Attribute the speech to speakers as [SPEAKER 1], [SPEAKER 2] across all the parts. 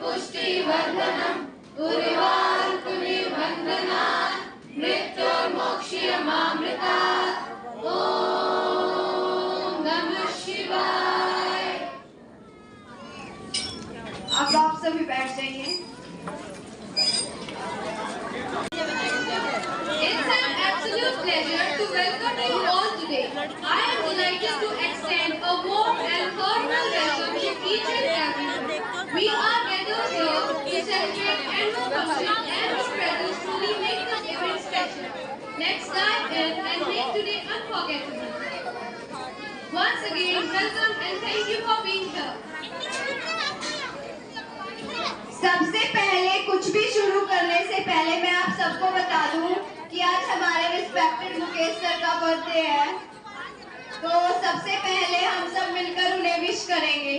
[SPEAKER 1] पुष्टिवर्धनम् उर्वारुकनिबन्धनात् मृत्योर्मोक्ष्यमामृतात्। ॐ नमः शिवाय।
[SPEAKER 2] अब आप सभी बैठ जाइए।
[SPEAKER 1] It's an absolute pleasure to welcome you all today. I am delighted to extend a warm and formal welcome to each and everyone. We are gathered here to celebrate annual function and your presence truly make this event special. Let's dive in and make today unforgettable. Once again, welcome and thank you for being here.
[SPEAKER 2] सबसे पहले कुछ भी शुरू करने से पहले मैं आप सबको बता दूं कि आज हमारे रिस्पेक्टेड मुकेश सर का बर्थडे है, तो सबसे पहले हम सब मिलकर उन्हें विश करेंगे।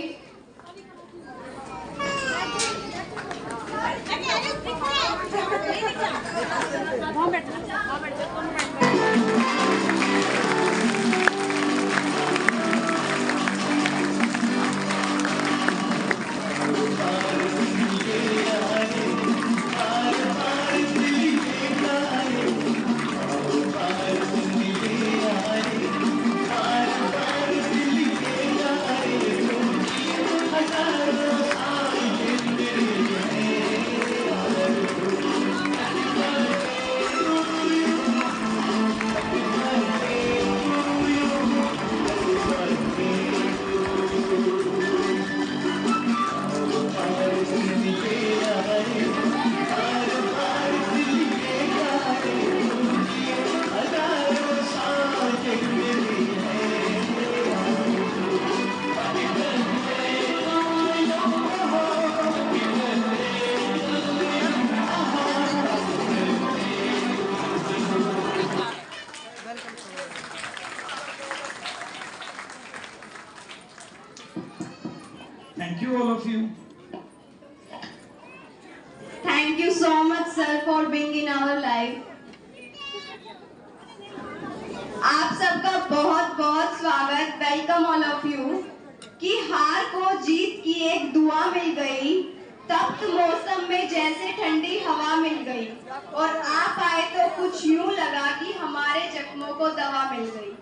[SPEAKER 3] Thank you all of you.
[SPEAKER 2] Thank you so much sir for being in our life. आप सबका बहुत बहुत स्वागत, वेलकम ऑल ऑफ यू। कि हार को जीत की एक दुआ मिल गई, तप्त मौसम में जैसे ठंडी हवा मिल गई, और आप आए तो कुछ यूं लगा कि हमारे जख्मों को दवा मिल गई।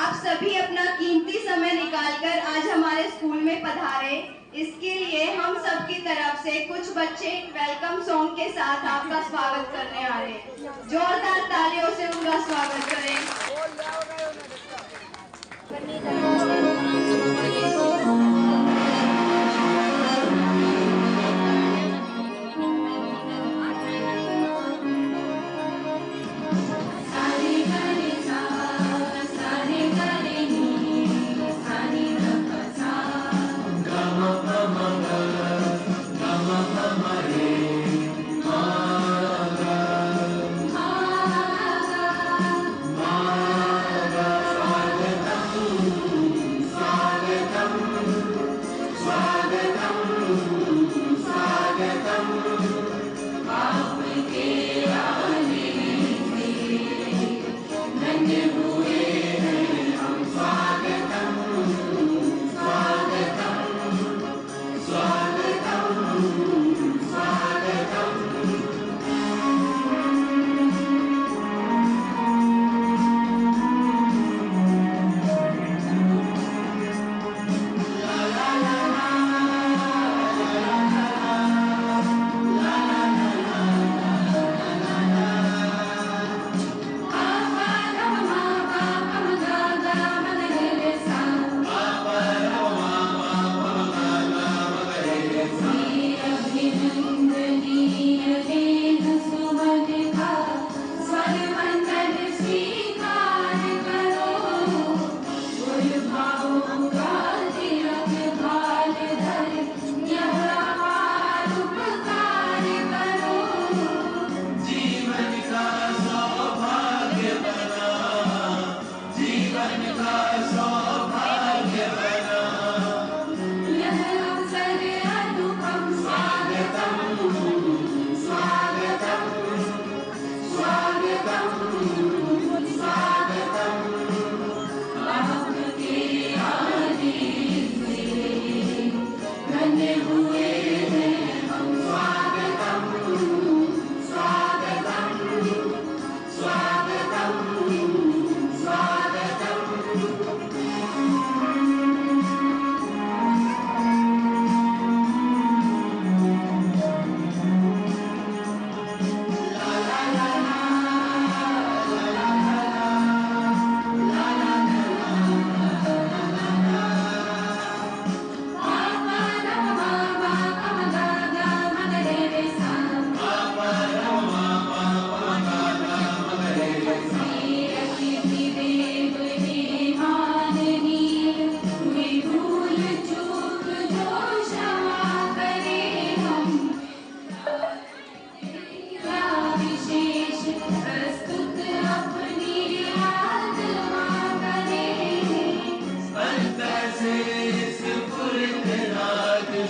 [SPEAKER 2] आप सभी अपना कीमती समय निकालकर आज हमारे स्कूल में पधारे, इसके लिए हम सब की तरफ से कुछ बच्चे वेलकम सॉन्ग के साथ आपका स्वागत करने आ रहे हैं। जोरदार तालियों से उनका स्वागत करें।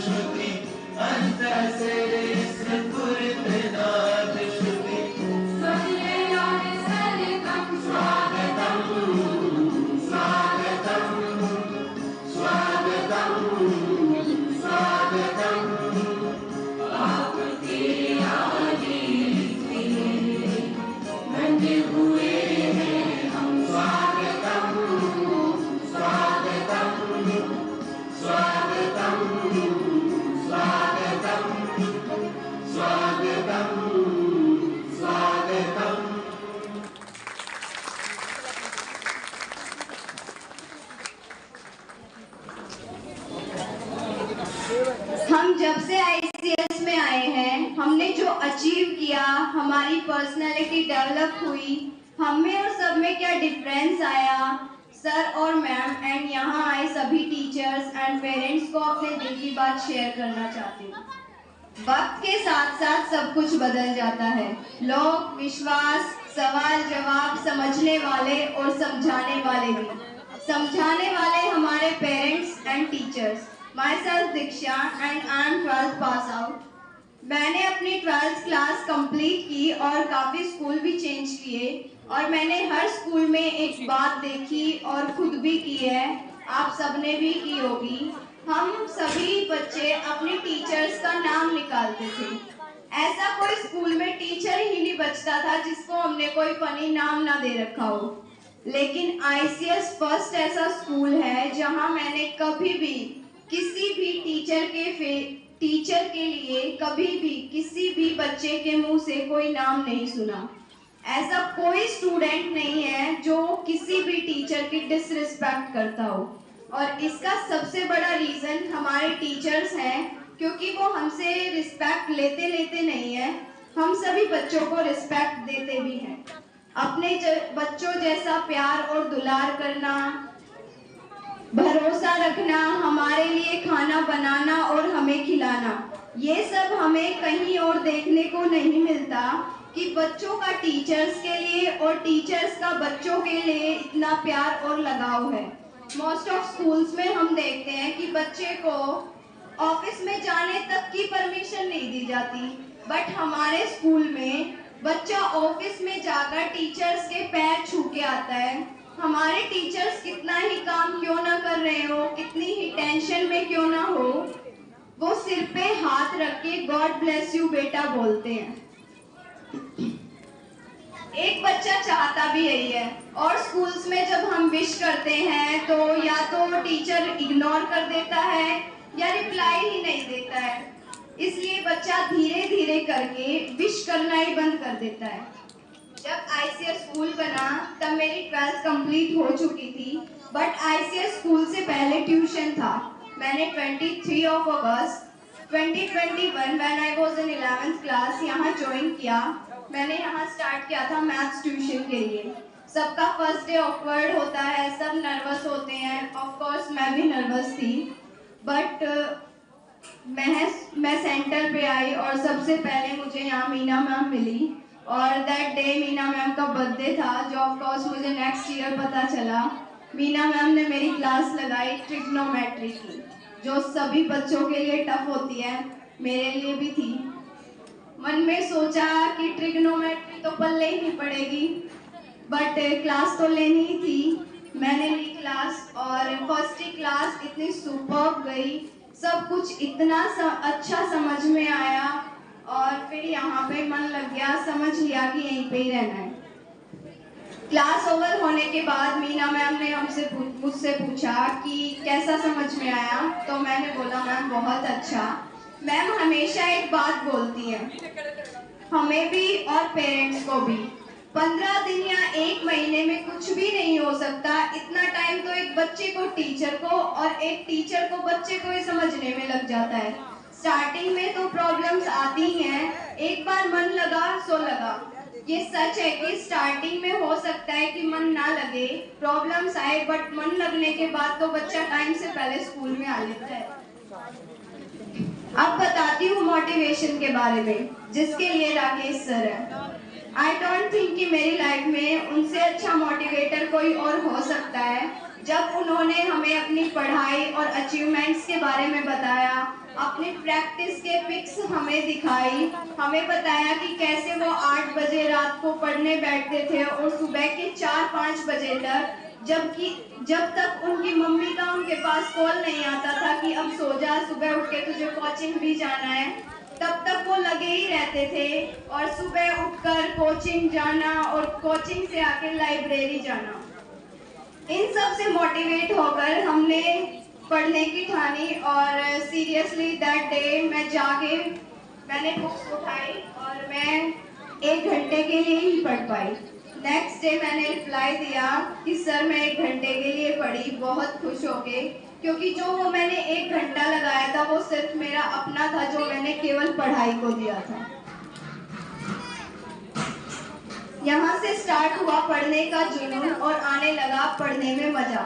[SPEAKER 4] श्रुति अंतसे स्फुरनाद श्रुति स्वागतं स्वागतं स्वागतं स्वागतं आपके आने से बंधे हुए हैं हम स्वागतं स्वागतं स्वागतं स्वागतं स्वागतं स्वागतं।
[SPEAKER 2] हम जब से ICS में आए हैं, हमने जो अचीव किया, हमारी पर्सनालिटी डेवलप हुई, हम में और सब में क्या डिफरेंस आया, सर और मैम एंड यहाँ आए सभी टीचर्स एंड पेरेंट्स को अपने दिल की बात शेयर करना चाहती हूँ। वक्त के साथ साथ सब कुछ बदल जाता है। लोग, विश्वास, सवाल जवाब, समझने वाले और समझाने वाले भी। समझाने वाले हमारे parents and teachers. Myself Diksha and I am 12th pass out. मैंने अपनी 12th क्लास कंप्लीट की और काफ़ी स्कूल भी चेंज किए और मैंने हर स्कूल में एक बात देखी और खुद भी की है, आप सबने भी की होगी। हम सभी बच्चे अपने टीचर्स का नाम निकालते थे। ऐसा कोई स्कूल में टीचर ही नहीं बचता था जिसको हमने कोई फनी नाम ना दे रखा हो। लेकिन ICS फर्स्ट ऐसा स्कूल है जहां मैंने कभी भी किसी भी टीचर के लिए कभी भी किसी भी बच्चे के मुंह से कोई नाम नहीं सुना। ऐसा कोई स्टूडेंट नहीं है जो किसी भी टीचर की डिसरिस्पेक्ट करता हो और इसका सबसे बड़ा रीज़न हमारे टीचर्स हैं, क्योंकि वो हमसे रिस्पेक्ट लेते नहीं है, हम सभी बच्चों को रिस्पेक्ट देते भी हैं। अपने बच्चों जैसा प्यार और दुलार करना, भरोसा रखना, हमारे लिए खाना बनाना और हमें खिलाना, ये सब हमें कहीं और देखने को नहीं मिलता कि बच्चों का टीचर्स के लिए और टीचर्स का बच्चों के लिए इतना प्यार और लगाव है। मोस्ट ऑफ स्कूल्स में हम देखते हैं कि बच्चे को ऑफिस में जाने तक की परमिशन नहीं दी जाती, बट हमारे स्कूल में बच्चा ऑफिस में जाकर टीचर्स के पैर छू के आता है। हमारे टीचर्स कितना ही काम क्यों ना कर रहे हो, कितनी ही टेंशन में क्यों ना हो, वो सिर पे हाथ रख के गॉड ब्लेस यू बेटा बोलते हैं। एक बच्चा चाहता भी यही है और स्कूल्स में जब हम विश करते हैं तो या तो टीचर इग्नोर कर देता है या रिप्लाई ही नहीं देता है, इसलिए बच्चा धीरे धीरे करके विश करना ही बंद कर देता है। जब ICS स्कूल बना तब मेरी 12th कंप्लीट हो चुकी थी, बट ICS स्कूल से पहले ट्यूशन था। मैंने 23 अगस्त 2021 when I was in 11th class यहाँ ज्वाइन किया। मैंने यहाँ स्टार्ट किया था मैथ्स ट्यूशन के लिए। सबका फर्स्ट डे ऑकवर्ड होता है, सब नर्वस होते हैं, ऑफ कोर्स मैं भी नर्वस थी, बट मैं सेंटर पे आई और सबसे पहले मुझे यहाँ मीना मैम मिली और दैट डे मीना मैम का बर्थडे था, जो ऑफ कोर्स मुझे नेक्स्ट ईयर पता चला। मीना मैम ने मेरी क्लास लगाई ट्रिग्नोमेट्री की, जो सभी बच्चों के लिए टफ होती है, मेरे लिए भी थी। मन में सोचा कि ट्रिग्नोमेट्री तो पल्ले ही नहीं पड़ेगी, बट क्लास तो लेनी ही थी। मैंने ली क्लास और फर्स्ट ही क्लास इतनी सुपर्ब गई, सब कुछ इतना अच्छा समझ में आया और फिर यहाँ पे मन लग गया, समझ लिया कि यहीं पे ही रहना है। क्लास ओवर होने के बाद मीना मैम ने मुझसे पूछा कि कैसा समझ में आया, तो मैंने बोला मैम बहुत अच्छा। मैम हमेशा एक बात बोलती हैं, हमें भी और पेरेंट्स को भी, 15 दिन या 1 महीने में कुछ भी नहीं हो सकता। इतना टाइम तो एक बच्चे को टीचर को और एक टीचर को बच्चे को ही समझने में लग जाता है। स्टार्टिंग में तो प्रॉब्लम्स आती हैं, एक बार मन लगा सो लगा। ये सच है कि स्टार्टिंग में हो सकता है कि मन ना लगे, प्रॉब्लम्स आए, बट मन लगने के बाद तो बच्चा टाइम से पहले स्कूल में आ लेता है। अब बताती हूँ मोटिवेशन के बारे में, जिसके लिए राकेश सर है। आई डोंट थिंक कि मेरी लाइफ में उनसे अच्छा मोटिवेटर कोई और हो सकता है। जब उन्होंने हमें अपनी अपनी पढ़ाई और अचीवमेंट्स के बारे में बताया, अपनी प्रैक्टिस के पिक्स हमें दिखाई, हमें बताया कि कैसे वो 8 बजे रात को पढ़ने बैठते थे और सुबह के 4-5 बजे तक, जब तक उनकी मम्मी का उनके पास कॉल नहीं आता था कि अब सो जा, सुबह उठ के तुझे कोचिंग भी जाना है, तब तक वो लगे ही रहते थे और सुबह उठकर कोचिंग जाना और कोचिंग से आके लाइब्रेरी जाना। इन सब से मोटिवेट होकर हमने पढ़ने की ठानी और सीरियसली दैट डे मैंने बुक्स उठाई और मैं 1 घंटे के लिए ही पढ़ पाई। नेक्स्ट डे मैंने रिप्लाई दिया कि सर मैं 1 घंटे के लिए पढ़ी, बहुत खुश होके, क्योंकि जो वो मैंने 1 घंटा लगाया था वो सिर्फ मेरा अपना था, जो मैंने केवल पढ़ाई को दिया था। यहाँ से स्टार्ट हुआ पढ़ने का जुनून और आने लगा पढ़ने में मजा।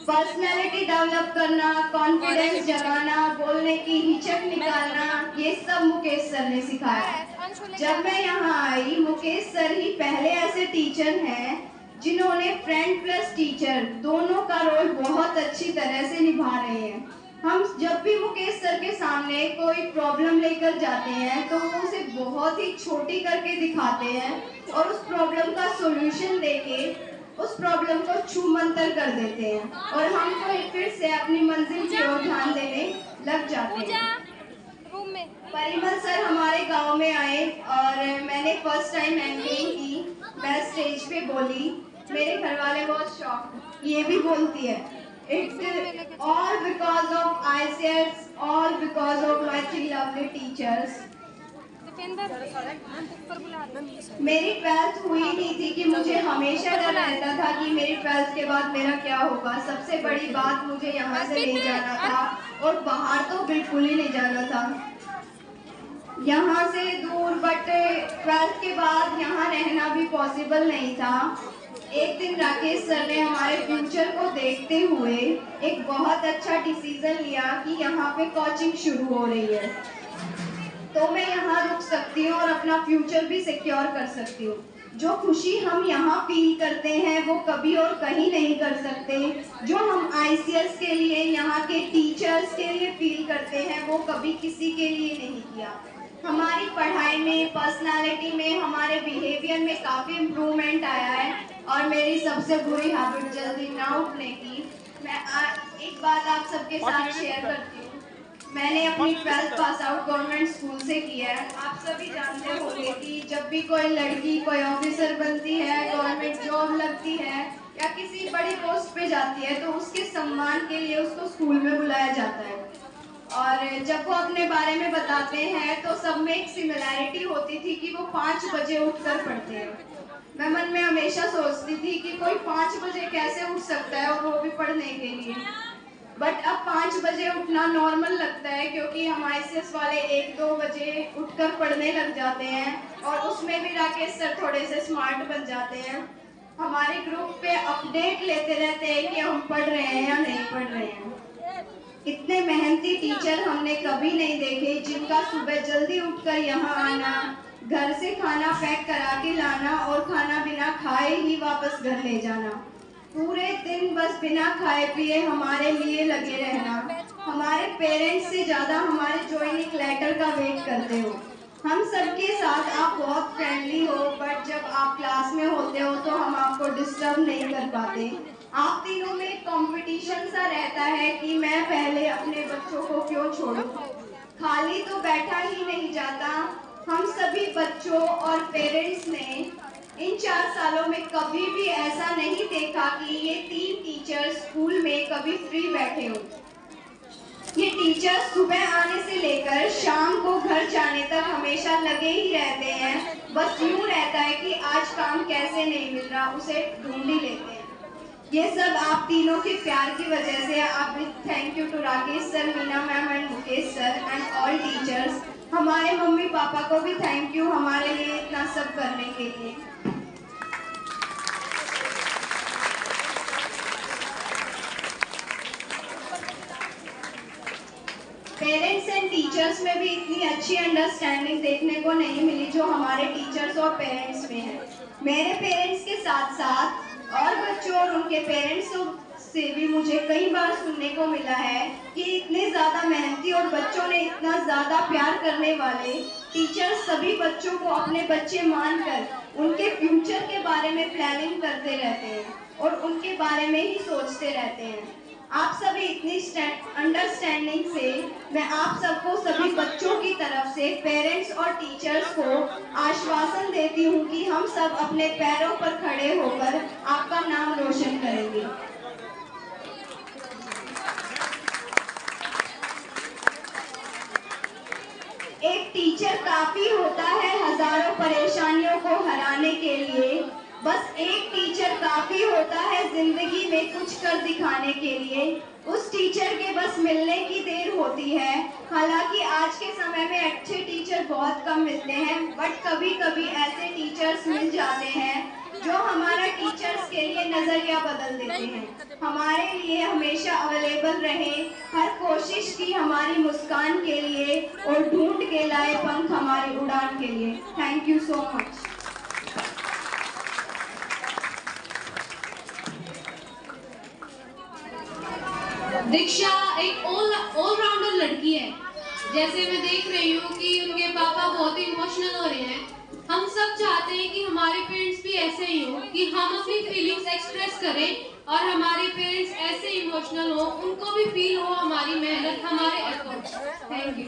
[SPEAKER 2] पर्सनैलिटी डेवलप करना, कॉन्फिडेंस जगाना, बोलने की हिचक निकालना, ये सब मुकेश सर ने सिखाया। जब मैं यहाँ आई, मुकेश सर ही पहले ऐसे टीचर हैं जिन्होंने फ्रेंड प्लस टीचर दोनों का रोल बहुत अच्छी तरह से निभा रहे हैं। हम जब भी मुकेश सर के सामने कोई प्रॉब्लम लेकर जाते हैं तो वो उसे बहुत ही छोटी करके दिखाते हैं और उस प्रॉब्लम का सॉल्यूशन देके उस प्रॉब्लम को छूमंतर कर देते हैं और हम फिर से अपनी मंजिल की ओर ध्यान देने लग जाते हैं। परिमल सर हमारे गांव में आए और मैंने फर्स्ट टाइम एंकरिंग की, मैं स्टेज पे बोली, मेरे घर वाले बहुत शॉक, ये भी बोलती है। It's all because of ICS, all because of my 3 lovely teachers. मेरी 12th हुई नहीं थी कि मुझे हमेशा डर रहता था कि मेरी 12th के बाद मेरा क्या होगा। सबसे बड़ी बात, मुझे यहाँ से नहीं जाना था और बाहर तो बिल्कुल ही नहीं जाना था, यहाँ से दूर। बट 12th के बाद यहाँ रहना भी पॉसिबल नहीं था। एक दिन राकेश सर ने हमारे फ्यूचर को देखते हुए एक बहुत अच्छा डिसीजन लिया कि यहाँ पे कोचिंग शुरू हो रही है, तो मैं यहाँ रुक सकती हूँ और अपना फ्यूचर भी सिक्योर कर सकती हूँ। जो खुशी हम यहाँ फील करते हैं वो कभी और कहीं नहीं कर सकते। जो हम ICS के लिए, यहाँ के टीचर्स के लिए फील करते हैं वो कभी किसी के लिए नहीं किया। हमारी पढ़ाई में, पर्सनालिटी में, हमारे बिहेवियर में काफ़ी इम्प्रूवमेंट आया है और मेरी सबसे बुरी हैबिट जल्दी ना उठने की। मैं एक बात आप सबके साथ शेयर करती हूँ। मैंने अपनी 12th pass out government school से किया है। आप सभी जानते होंगे कि जब भी कोई लड़की कोई ऑफिसर बनती है, गवर्नमेंट जॉब लगती है या किसी बड़ी पोस्ट पे जाती है तो उसके सम्मान के लिए उसको स्कूल में बुलाया जाता है और जब वो अपने बारे में बताते हैं तो सब में एक सिमिलैरिटी होती थी कि वो 5 बजे उठकर पढ़ते हैं। मैं मन में हमेशा सोचती थी कि कोई 5 बजे कैसे उठ सकता है और वो भी पढ़ने के लिए। बट अब 5 बजे उठना नॉर्मल लगता है क्योंकि हम ICS वाले 1-2 बजे उठकर पढ़ने लग जाते हैं और उसमें भी राकेश सर थोड़े से स्मार्ट बन जाते हैं। हमारे ग्रुप पे अपडेट लेते रहते हैं कि हम पढ़ रहे हैं या नहीं पढ़ रहे हैं। इतने मेहनती टीचर हमने कभी नहीं देखे जिनका सुबह जल्दी उठकर यहाँ आना, घर से खाना पैक करा के लाना और खाना बिना खाए ही वापस घर ले जाना, पूरे दिन बस बिना खाए पिए हमारे लिए लगे रहना। हमारे पेरेंट्स से ज़्यादा हमारे ज्वाइनिंग लेटर का वेट करते हो। हम सबके साथ आप बहुत फ्रेंडली हो, बट जब आप क्लास में होते हो तो हम आपको डिस्टर्ब नहीं कर पाते। आप तीनों में कंपटीशन सा रहता है कि मैं पहले अपने बच्चों को क्यों छोड़ूं। खाली तो बैठा ही नहीं जाता। हम सभी बच्चों और पेरेंट्स ने इन 4 सालों में कभी भी ऐसा नहीं देखा कि ये 3 टीचर्स स्कूल में कभी फ्री बैठे हो। ये टीचर्स सुबह आने से लेकर शाम को घर जाने तक हमेशा लगे ही रहते हैं। बस यूँ रहता है कि आज काम कैसे नहीं मिल रहा, उसे ढूंढ ही लेते हैं। ये सब आप तीनों के प्यार की वजह से। आप thank you to Rakesh sir, Meena ma'am and Mukesh sir and all teachers. हमारे मम्मी पापा को भी थैंक यू हमारे लिए इतना सब करने के लिए। पेरेंट्स एंड टीचर्स में भी इतनी अच्छी अंडरस्टैंडिंग देखने को नहीं मिली जो हमारे टीचर्स और पेरेंट्स में है। मेरे पेरेंट्स के साथ साथ और बच्चों और उनके पेरेंट्स से भी मुझे कई बार सुनने को मिला है कि इतने ज़्यादा मेहनती और बच्चों ने इतना ज़्यादा प्यार करने वाले टीचर्स सभी बच्चों को अपने बच्चे मानकर उनके फ्यूचर के बारे में प्लानिंग करते रहते हैं और उनके बारे में ही सोचते रहते हैं। आप सभी इतनी अंडरस्टैंडिंग से मैं आप सबको सभी बच्चों की तरफ से पेरेंट्स और टीचर्स को आश्वासन देती हूँ कि हम सब अपने पैरों पर खड़े होकर आपका नाम रोशन करेंगे। एक टीचर काफी होता है हजारों परेशानियों को हराने के लिए। बस एक टीचर काफी होता है जिंदगी में कुछ कर दिखाने के लिए। उस टीचर के बस मिलने की देर होती है। हालांकि आज के समय में अच्छे टीचर बहुत कम मिलते हैं, बट कभी कभी ऐसे टीचर्स मिल जाते हैं जो हमारा टीचर्स के लिए नजरिया बदल देते हैं। हमारे लिए हमेशा अवेलेबल रहे, हर कोशिश की हमारी मुस्कान के लिए और ढूंढ के लाए पंख हमारी उड़ान के लिए। Thank you so much.
[SPEAKER 1] Diksha एक ऑलराउंडर लड़की है। जैसे मैं देख रही हूँ कि उनके पापा बहुत इमोशनल हो रहे हैं। हम सब चाहते हैं कि हमारे पेरेंट्स भी ऐसे ही हो, कि हम अपनी फीलिंग्स एक्सप्रेस करें और हमारे पेरेंट्स ऐसे इमोशनल हो, उनको भी फील हो हमारी मेहनत, हमारे एफर्ट्स। Thank you.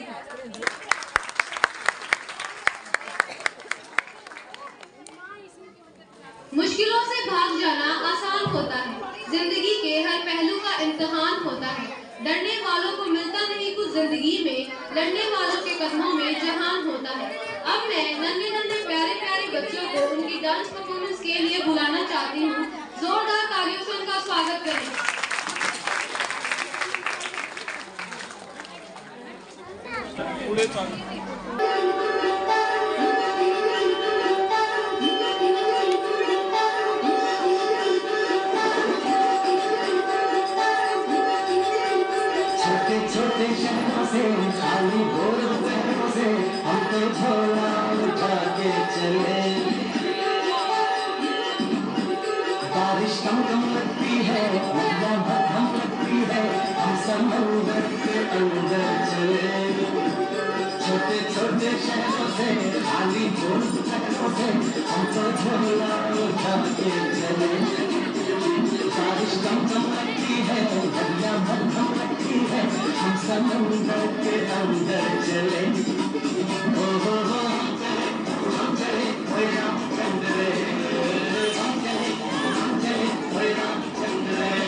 [SPEAKER 1] मुश्किलों से भाग जाना आसान होता है, जिंदगी के हर पहलू का इम्तिहान होता है। डरने वालों को मिलता नहीं कुछ जिंदगी में, लड़ने वालों के कदमों में जहान होता है। अब मैं नन्हे नन्हे प्यारे प्यारे बच्चों को उनकी डांस परफॉर्मेंस के लिए बुलाना चाहती हूँ। जोरदार तालियों से उनका स्वागत करें।
[SPEAKER 4] छोटे शहरों से खाली बोल शहरों से हम तो झोला उठा के चले। बारिश कम कम लगती है, नदियाँ भम लगती है, हम समुद्र के अंदर चले। छोटे छोटे शहरों से खाली बोल शहरों से हम तो झोला उठा के चले। बारिश कम कम लगती है, नदियाँ भम लगती है, हम समुद्र के अंदर चले। ओ हो हम चले ओए रामचंद्र रे, हम चले ओए रामचंद्र रे।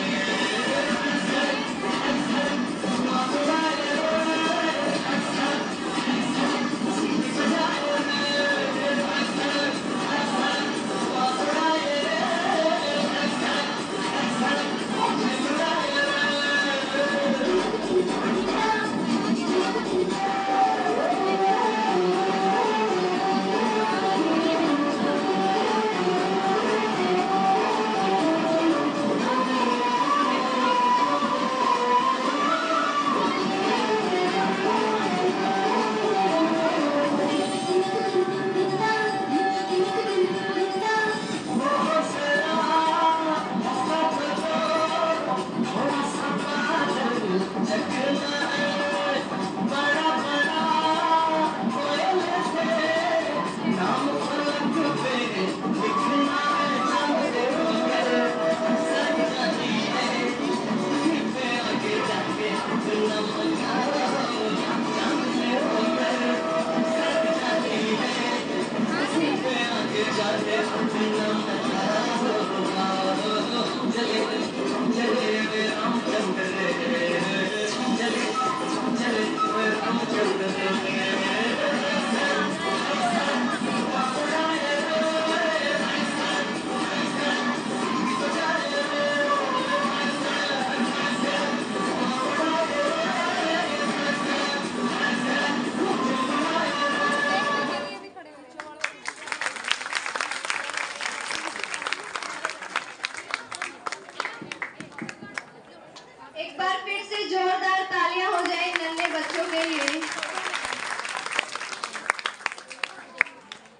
[SPEAKER 2] जोरदार तालियां हो जाए नन्हे बच्चों के लिए।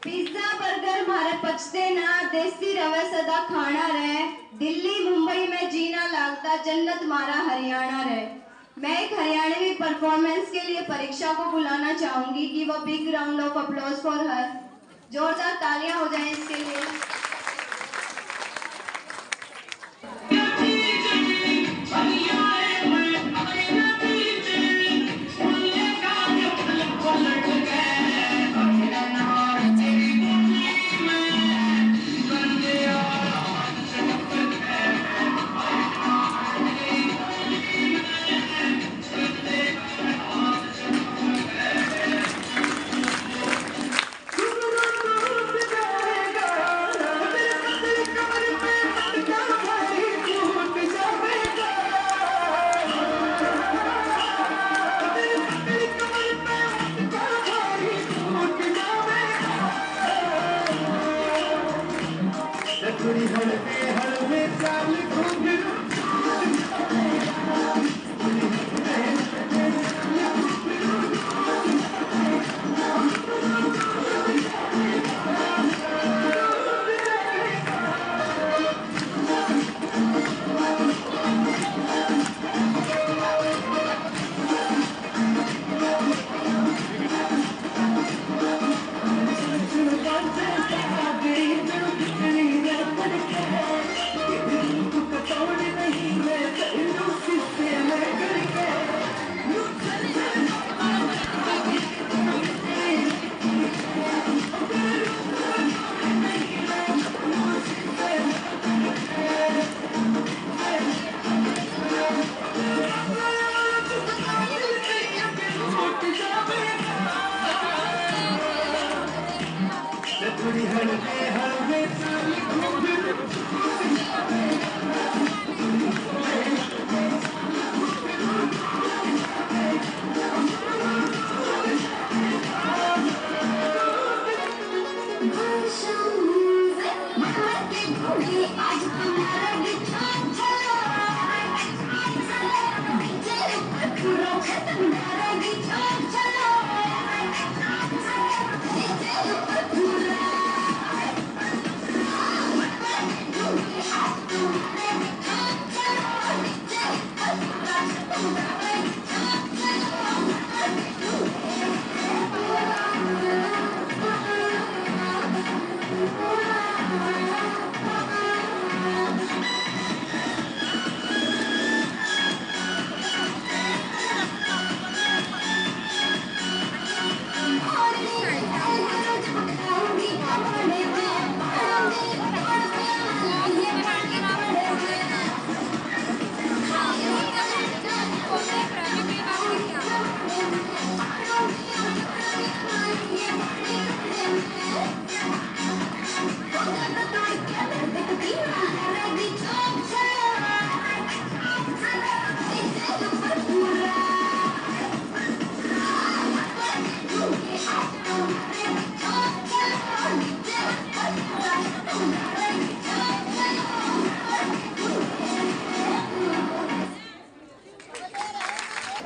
[SPEAKER 2] पिज्जा बर्गर मारे पचते ना, देसी रवे सदा खाना रहे। दिल्ली मुंबई में जीना लागता, जन्नत मारा हरियाणा रहे। मैं एक हरियाणवी परफॉर्मेंस के लिए परीक्षा को बुलाना चाहूंगी कि वो big round of applause for her. जोरदार तालियां हो जाएं इसके लिए।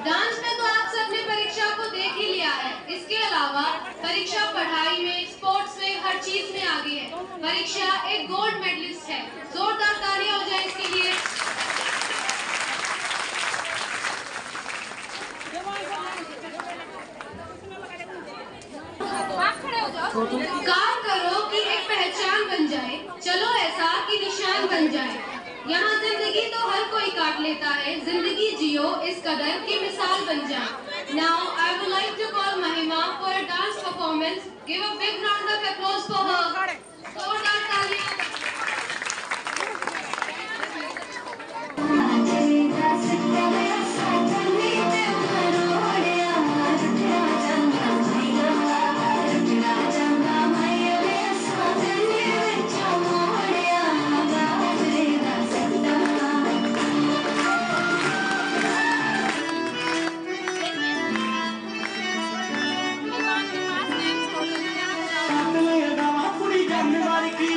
[SPEAKER 1] डांस में तो आप सबने परीक्षा को देख ही लिया है। इसके अलावा परीक्षा पढ़ाई में, स्पोर्ट्स में, हर चीज में आगे है। परीक्षा एक गोल्ड मेडलिस्ट है। जोरदार तालियां हो जाए इसके लिए। काम करो कि एक पहचान बन जाए, चलो ऐसा कि निशान बन जाए। यहाँ जिंदगी तो हर कोई काट लेता है, जिंदगी जियो इस कदर की मिसाल बन जाए। Now I would like to call Mahima for a dance performance. Give a big round of applause for her. जोरदार तालियां।
[SPEAKER 4] कुड़ी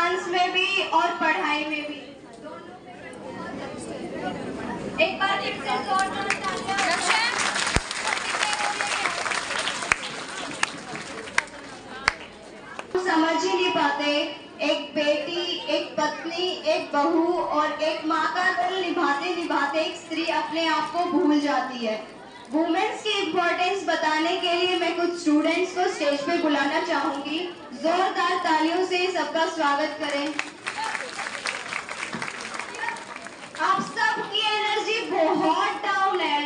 [SPEAKER 2] डांस में भी और पढ़ाई में भी। एक बार फिर से जोरदार तालियां। समझ ही नहीं पाते, एक बेटी, एक पत्नी, एक बहू और एक माँ का रोल निभाते निभाते एक स्त्री अपने आप को भूल जाती है। वुमेन्स की इम्पोर्टेंस बताने के लिए मैं कुछ स्टूडेंट्स को स्टेज पे बुलाना चाहूंगी। जोरदार तालियों से सबका स्वागत करें। आप सबकी एनर्जी बहुत डाउन है।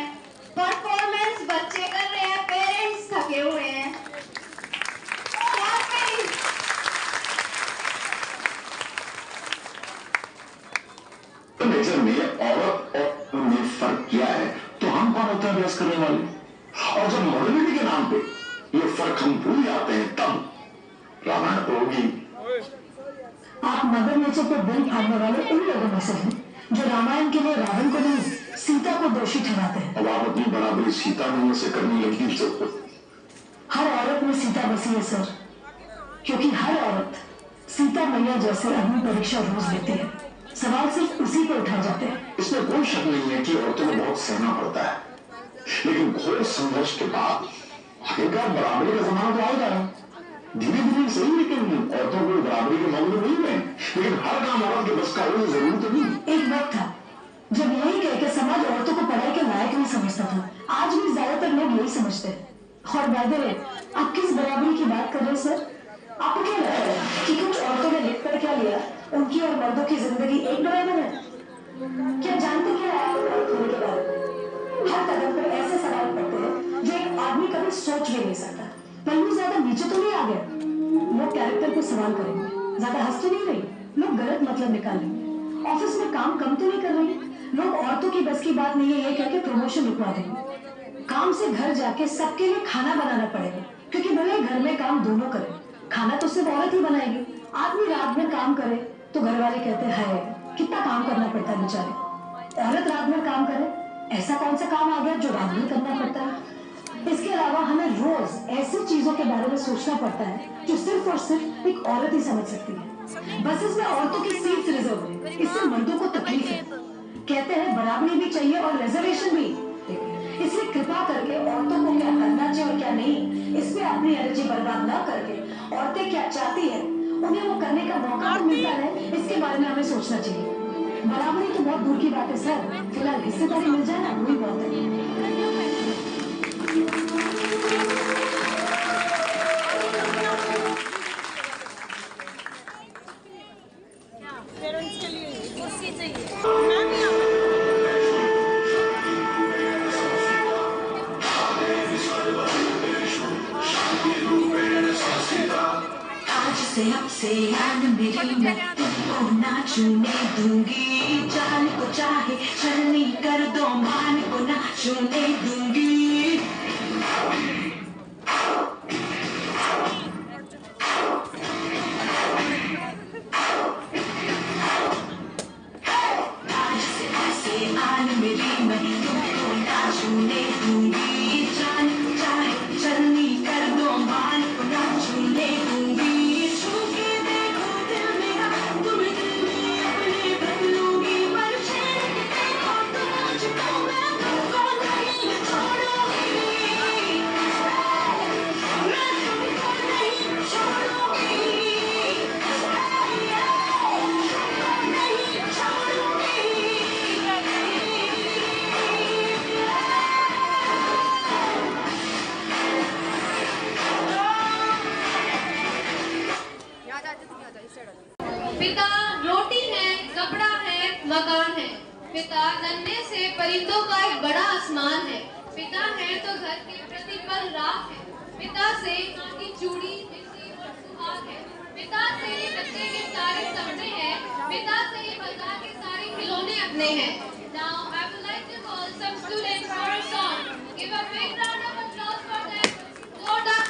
[SPEAKER 2] परफॉर्मेंस बच्चे कर रहे हैं, पेरेंट्स थके हुए हैं।
[SPEAKER 5] नेचर में औरत और में फर्क किया है तो हम कौन होते हैं बहस करने वाले? और जब मॉडर्निटी के नाम पे ये फर्क हम भूल जाते हैं तब रामायण तो होगी।
[SPEAKER 6] आप मदर नेचर पर दिल फाड़ने वाले उन लोगों में से हैं जो रामायण के लिए रावण को नहीं सीता को दोषी ठहराते हैं।
[SPEAKER 5] अब आप अपनी बराबरी सीता में से करने लगी तो
[SPEAKER 6] हर औरत में सीता बसी है सर, क्योंकि हर औरत सीता मैया जैसे अग्नि परीक्षा रोज देती है। सवाल सिर्फ उसी पर उठाए जाते हैं।
[SPEAKER 5] इसमें कोई शक नहीं है कि औरतों को बहुत सहना पड़ता है, लेकिन घोर संघर्ष के बाद आखिरकार बराबरी का जमाना तो आएगा। धीरे धीरे सही, लेकिन औरतों को बराबरी के मामले नहीं है, लेकिन हर काम औरत के बस का होना जरूरी तो नहीं।
[SPEAKER 6] एक वक्त था जब यही कह के समाज औरतों को पढ़ाई के लायक नहीं समझता था। आज भी ज्यादातर लोग यही समझते हैं। और बाय द वे, आप किस बराबरी की बात कर रहे हैं सर? आपको क्या लगता है कि कुछ औरतों ने लिख कर क्या लिया, उनकी और मर्दों की जिंदगी एक बराबर है? क्या जानते क्या है औरत होने के बारे में? हर कदम पर ऐसे सवाल पड़ते हैं जो एक आदमी कभी सोच भी नहीं सकता। पल्लू ज्यादा नीचे तो नहीं आ गया? लोग कैरेक्टर को सवाल करेंगे। ज्यादा हंस तो नहीं रही? लोग गलत मतलब निकालेंगे। ऑफिस में काम कम तो नहीं कर रही? लोग औरतों की बस की बात नहीं है ये कह के प्रमोशन रुकवा देंगे। काम से घर जाके सबके लिए खाना बनाना पड़ेगा, क्योंकि भले घर में काम दोनों करें, खाना तो सिर्फ औरत ही बनाएगी। आदमी रात में काम करे तो घर वाले कहते हैं कितना काम करना पड़ता है बेचारे। औरत रात में काम करे, ऐसा कौन सा काम आ गया जो रात में करना पड़ता है? इसके अलावा हमें रोज ऐसी चीजों के बारे में सोचना पड़ता है जो सिर्फ और सिर्फ एक औरत ही समझ सकती है। बसेस में औरतों की सीट्स रिजर्व है, इससे मर्दों को तकलीफ है। कहते हैं बराबरी भी चाहिए और रिजर्वेशन भी। इसलिए कृपा करके औरतों को क्या करना चाहिए और क्या नहीं, इस पे अपनी एनर्जी बर्बाद ना करके औरतें क्या चाहती है उन्हें वो करने का मौका तो मिलता है, इसके बारे में हमें सोचना चाहिए। बराबरी तो बहुत दूर की बात है सर, फिलहाल हिस्सेदारी मिल जाए ना वही बहुत है।
[SPEAKER 7] पेरेंट्स के लिए कुर्सी चाहिए।
[SPEAKER 4] आज से आपसे याद मेरी मैं तुमको ना छूने दूंगी। जान को चाहे छलनी कर दो, मान को ना छूने दूंगी। आज से ऐसे आन मेरी मैं तुमको ना छूने दूंगी। जान को चाहे छलनी कर दो, मान को ना छूने दूंगी। छू के देखो दिल मेरा, तुम्हें दिल में अपने बदलूंगी। पर छेड़ के देखो तुम मुझको, मैं तुमको नहीं छोड़ूंगी। मैं तुमको नहीं छोड़ूंगी। नहीं छोड़ूंगी।
[SPEAKER 1] पिता रोटी है, कपड़ा है, मकान है। पिता नन्हे से परिंदों का एक बड़ा आसमान है। पिता है तो घर के प्रतिपल राख है। पिता से माँ की चूड़ी, बिजली और सुहाग है। पिता से ही बच्चे के सारे सपने हैं। पिता से ही बाजार के सारे खिलौने अपने हैं। Now I would like to call some students for a song. Give a big round of applause for them. जोरदार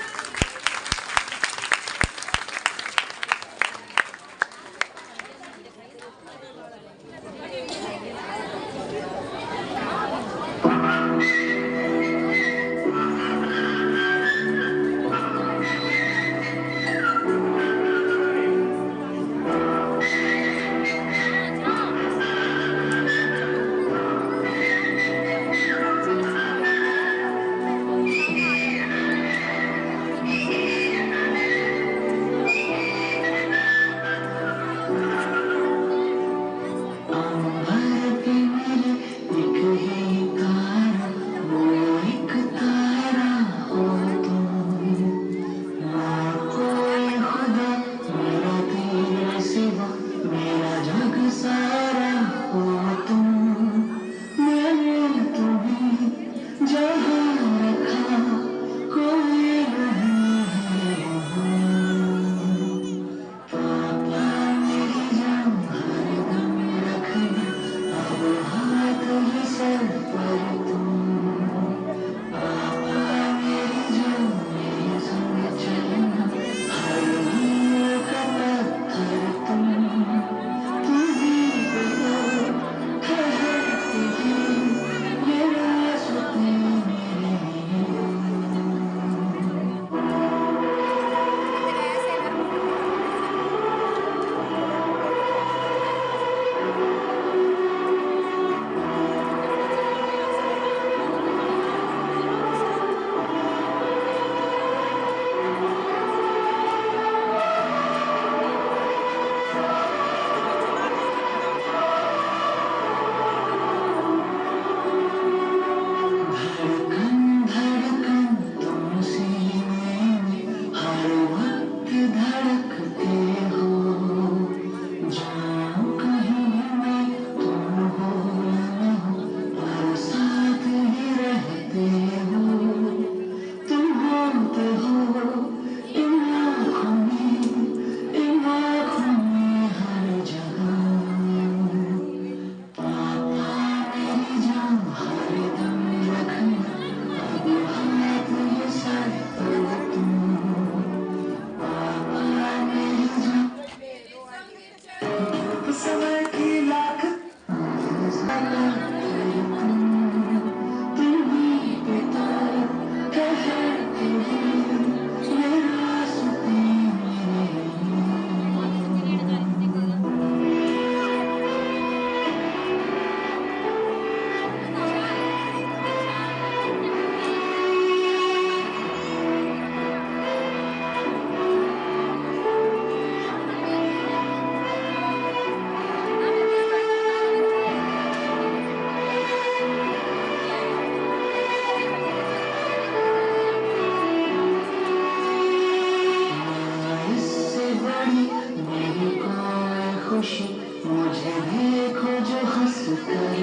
[SPEAKER 4] मुझे देखो जो हंस कर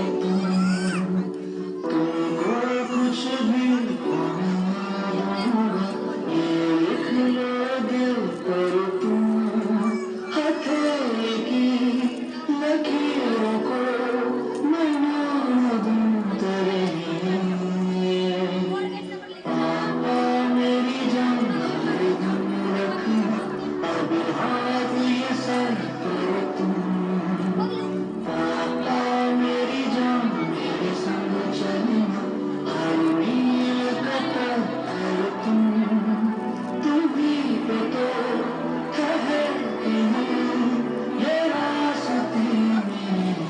[SPEAKER 4] तुमको कुछ भी होगा, ये लिख लो दिल पर तुम हथेली की लकीरों को मना दूं तेरे लिए। पापा मेरी जान हरदम रखना, अब हाथ ये सर पर तुम। पापा मेरी जान मेरे संग चलना, हर मील का पत्थर तुम भी पे तो है कि नहीं ये रास्ते मेरे।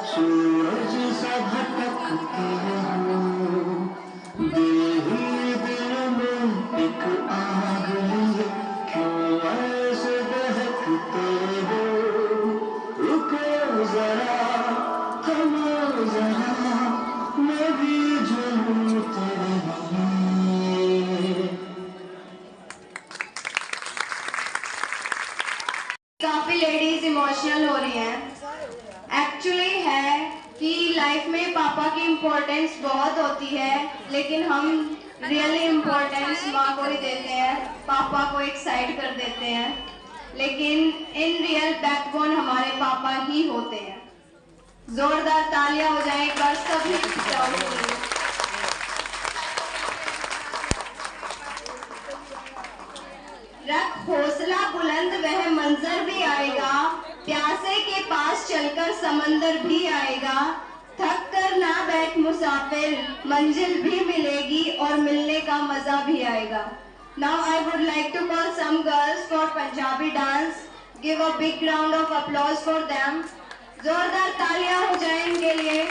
[SPEAKER 4] सूरज सा भटकते हो, दिल ही दिल में एक आग लिए क्यों ऐसे बहकते हो। रुको जरा थमो जरा, मैं भी जलूं तेरे लिए।
[SPEAKER 2] काफी लेडीज इमोशनल हो रही हैं। एक्चुअली है कि लाइफ में पापा की इम्पोर्टेंस बहुत होती है, लेकिन हम रियली इम्पोर्टेंस माँ को ही देते हैं, पापा को एक साइड कर देते हैं। लेकिन इन रियल बैकबोन हमारे पापा ही होते हैं। जोरदार तालियां हो जाए एक बार सभी टीचरों के लिए। रख हौसला बुलंद, वह मंजर भी आएगा, प्यासे के पास चलकर समंदर भी आएगा। थक कर ना बैठ मुसाफिर, मंजिल भी मिलेगी और मिलने का मजा भी आएगा। Now I would like to call some girls for Punjabi dance. Give a big round of applause for them. जोरदार तालियां हो जाए इनके लिए।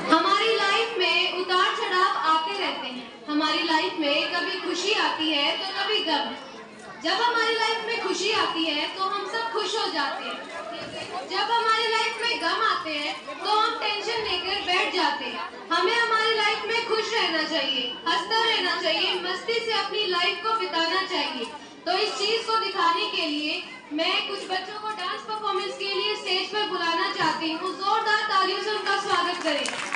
[SPEAKER 1] हमारी लाइफ में उतार चढ़ाव आते रहते हैं। हमारी लाइफ में कभी खुशी आती है तो कभी गम। जब हमारी लाइफ में खुशी आती है तो हम सब खुश हो जाते हैं। जब हमारी लाइफ में गम आते हैं तो हम टेंशन लेकर बैठ जाते हैं। हमें हमारी लाइफ में खुश रहना चाहिए, हंसता रहना चाहिए, मस्ती से अपनी लाइफ को बिताना चाहिए। तो इस चीज को दिखाने के लिए मैं कुछ बच्चों को डांस परफॉर्मेंस के लिए स्टेज पर बुलाना चाहती हूँ। जोरदार तालियों से उनका स्वागत करें।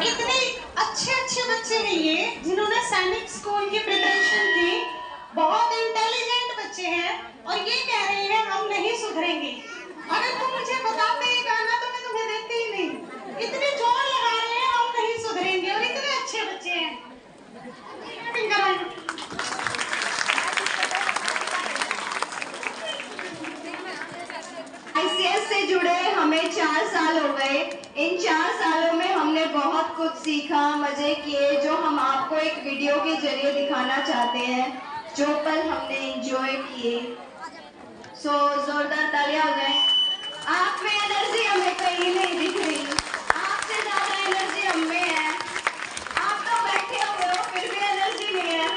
[SPEAKER 7] इतने अच्छे अच्छे बच्चे हैं ये जिन्होंने सैनिक स्कूल की प्रिपरेशन की। बहुत इंटेलिजेंट बच्चे हैं और ये कह रहे हैं हम नहीं सुधरेंगे। अगर तुम मुझे बताते ये गाना तो मैं तुम्हें देती ही नहीं। इतने जोर लगा रहे हैं हम नहीं सुधरेंगे और इतने अच्छे बच्चे हैं।
[SPEAKER 2] ICS से जुड़े हमें 4 साल हो गए। कुछ सीखा, मजे किए, जो हम आपको एक वीडियो के जरिए दिखाना चाहते हैं, जो पल हमने एंजॉय किए। सो जोरदार तालियां हो जाए। आप में एनर्जी हमें कहीं नहीं दिख रही, आपसे ज्यादा एनर्जी हम में है। आप तो बैठे हुए हो फिर भी एनर्जी नहीं है।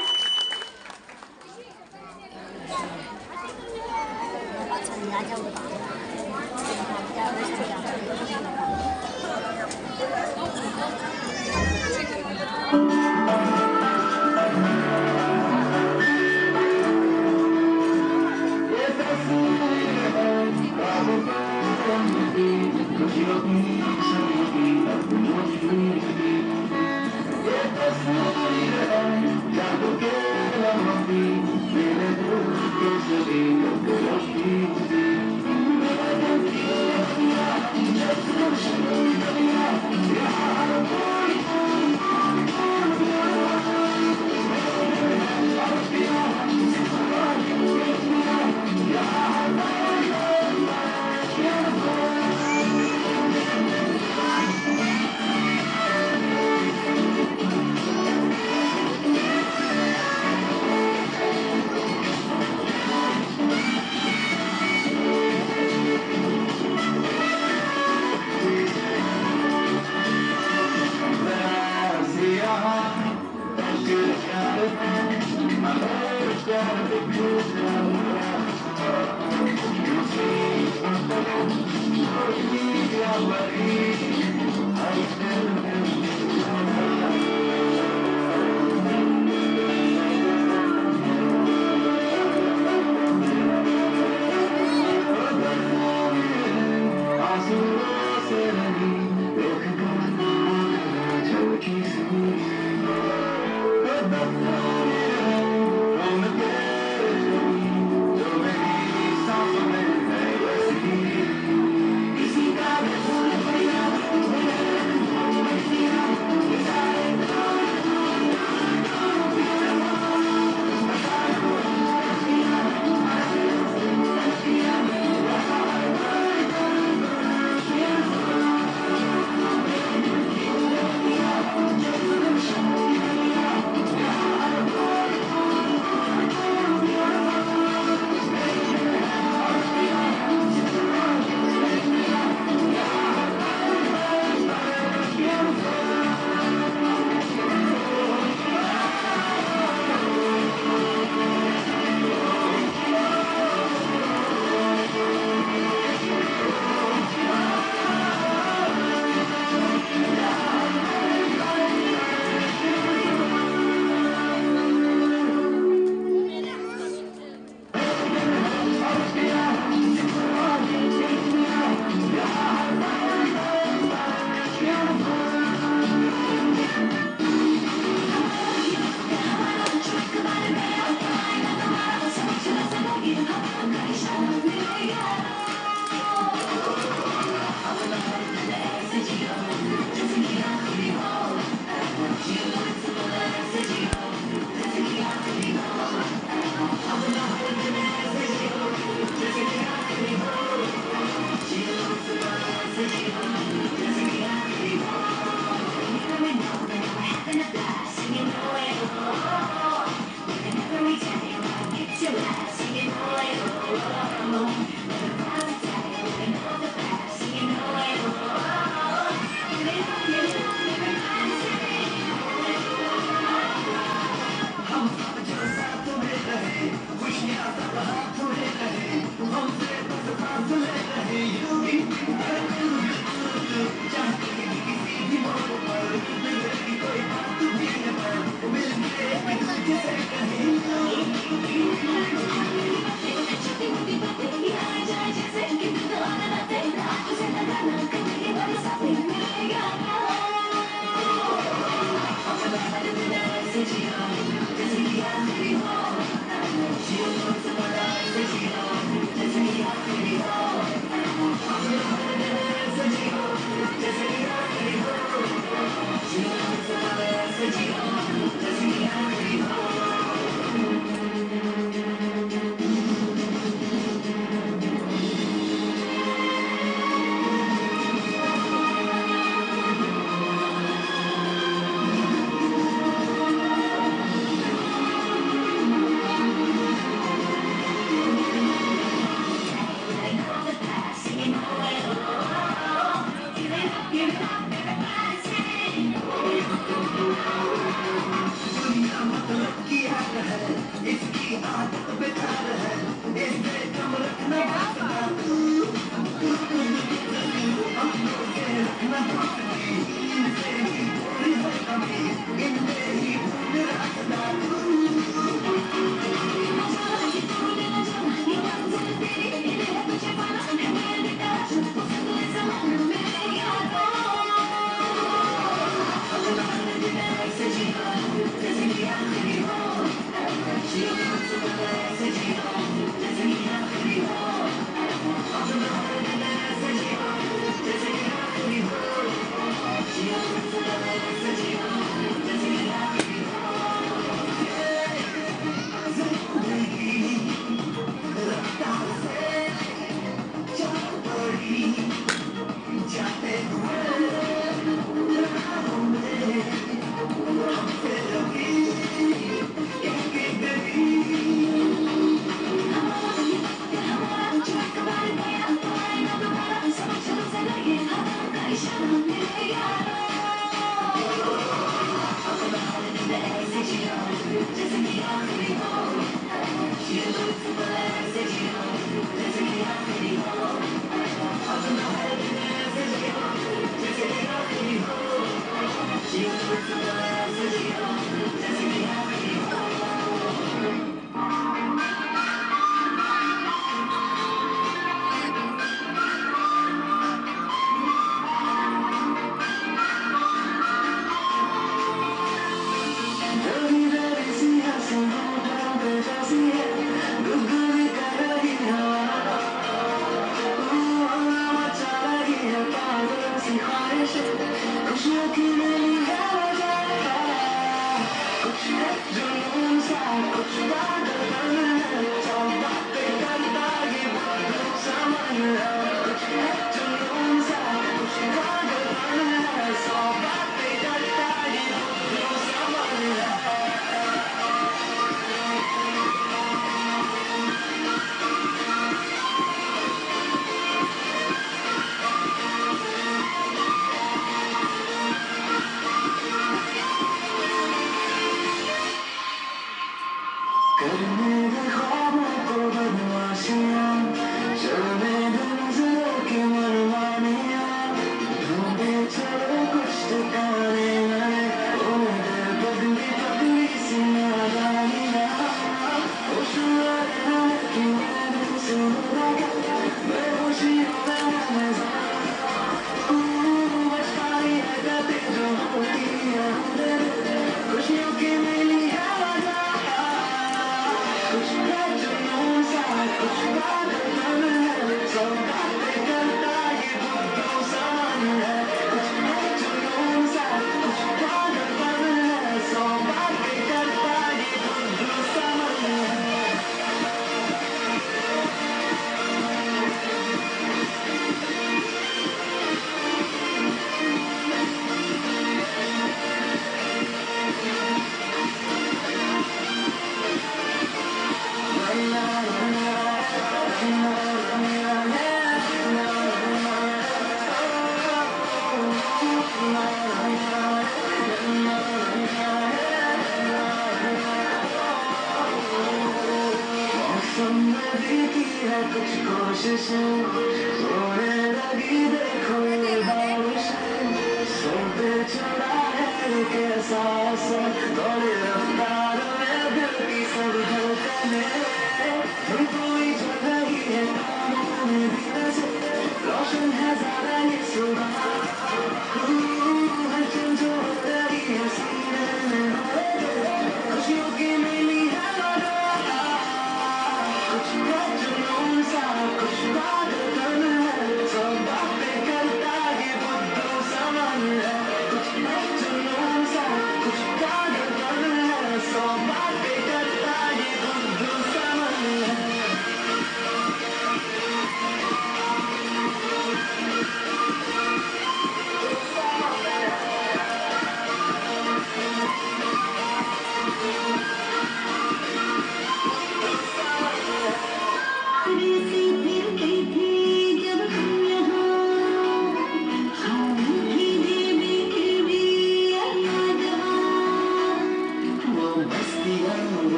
[SPEAKER 6] जैसे कि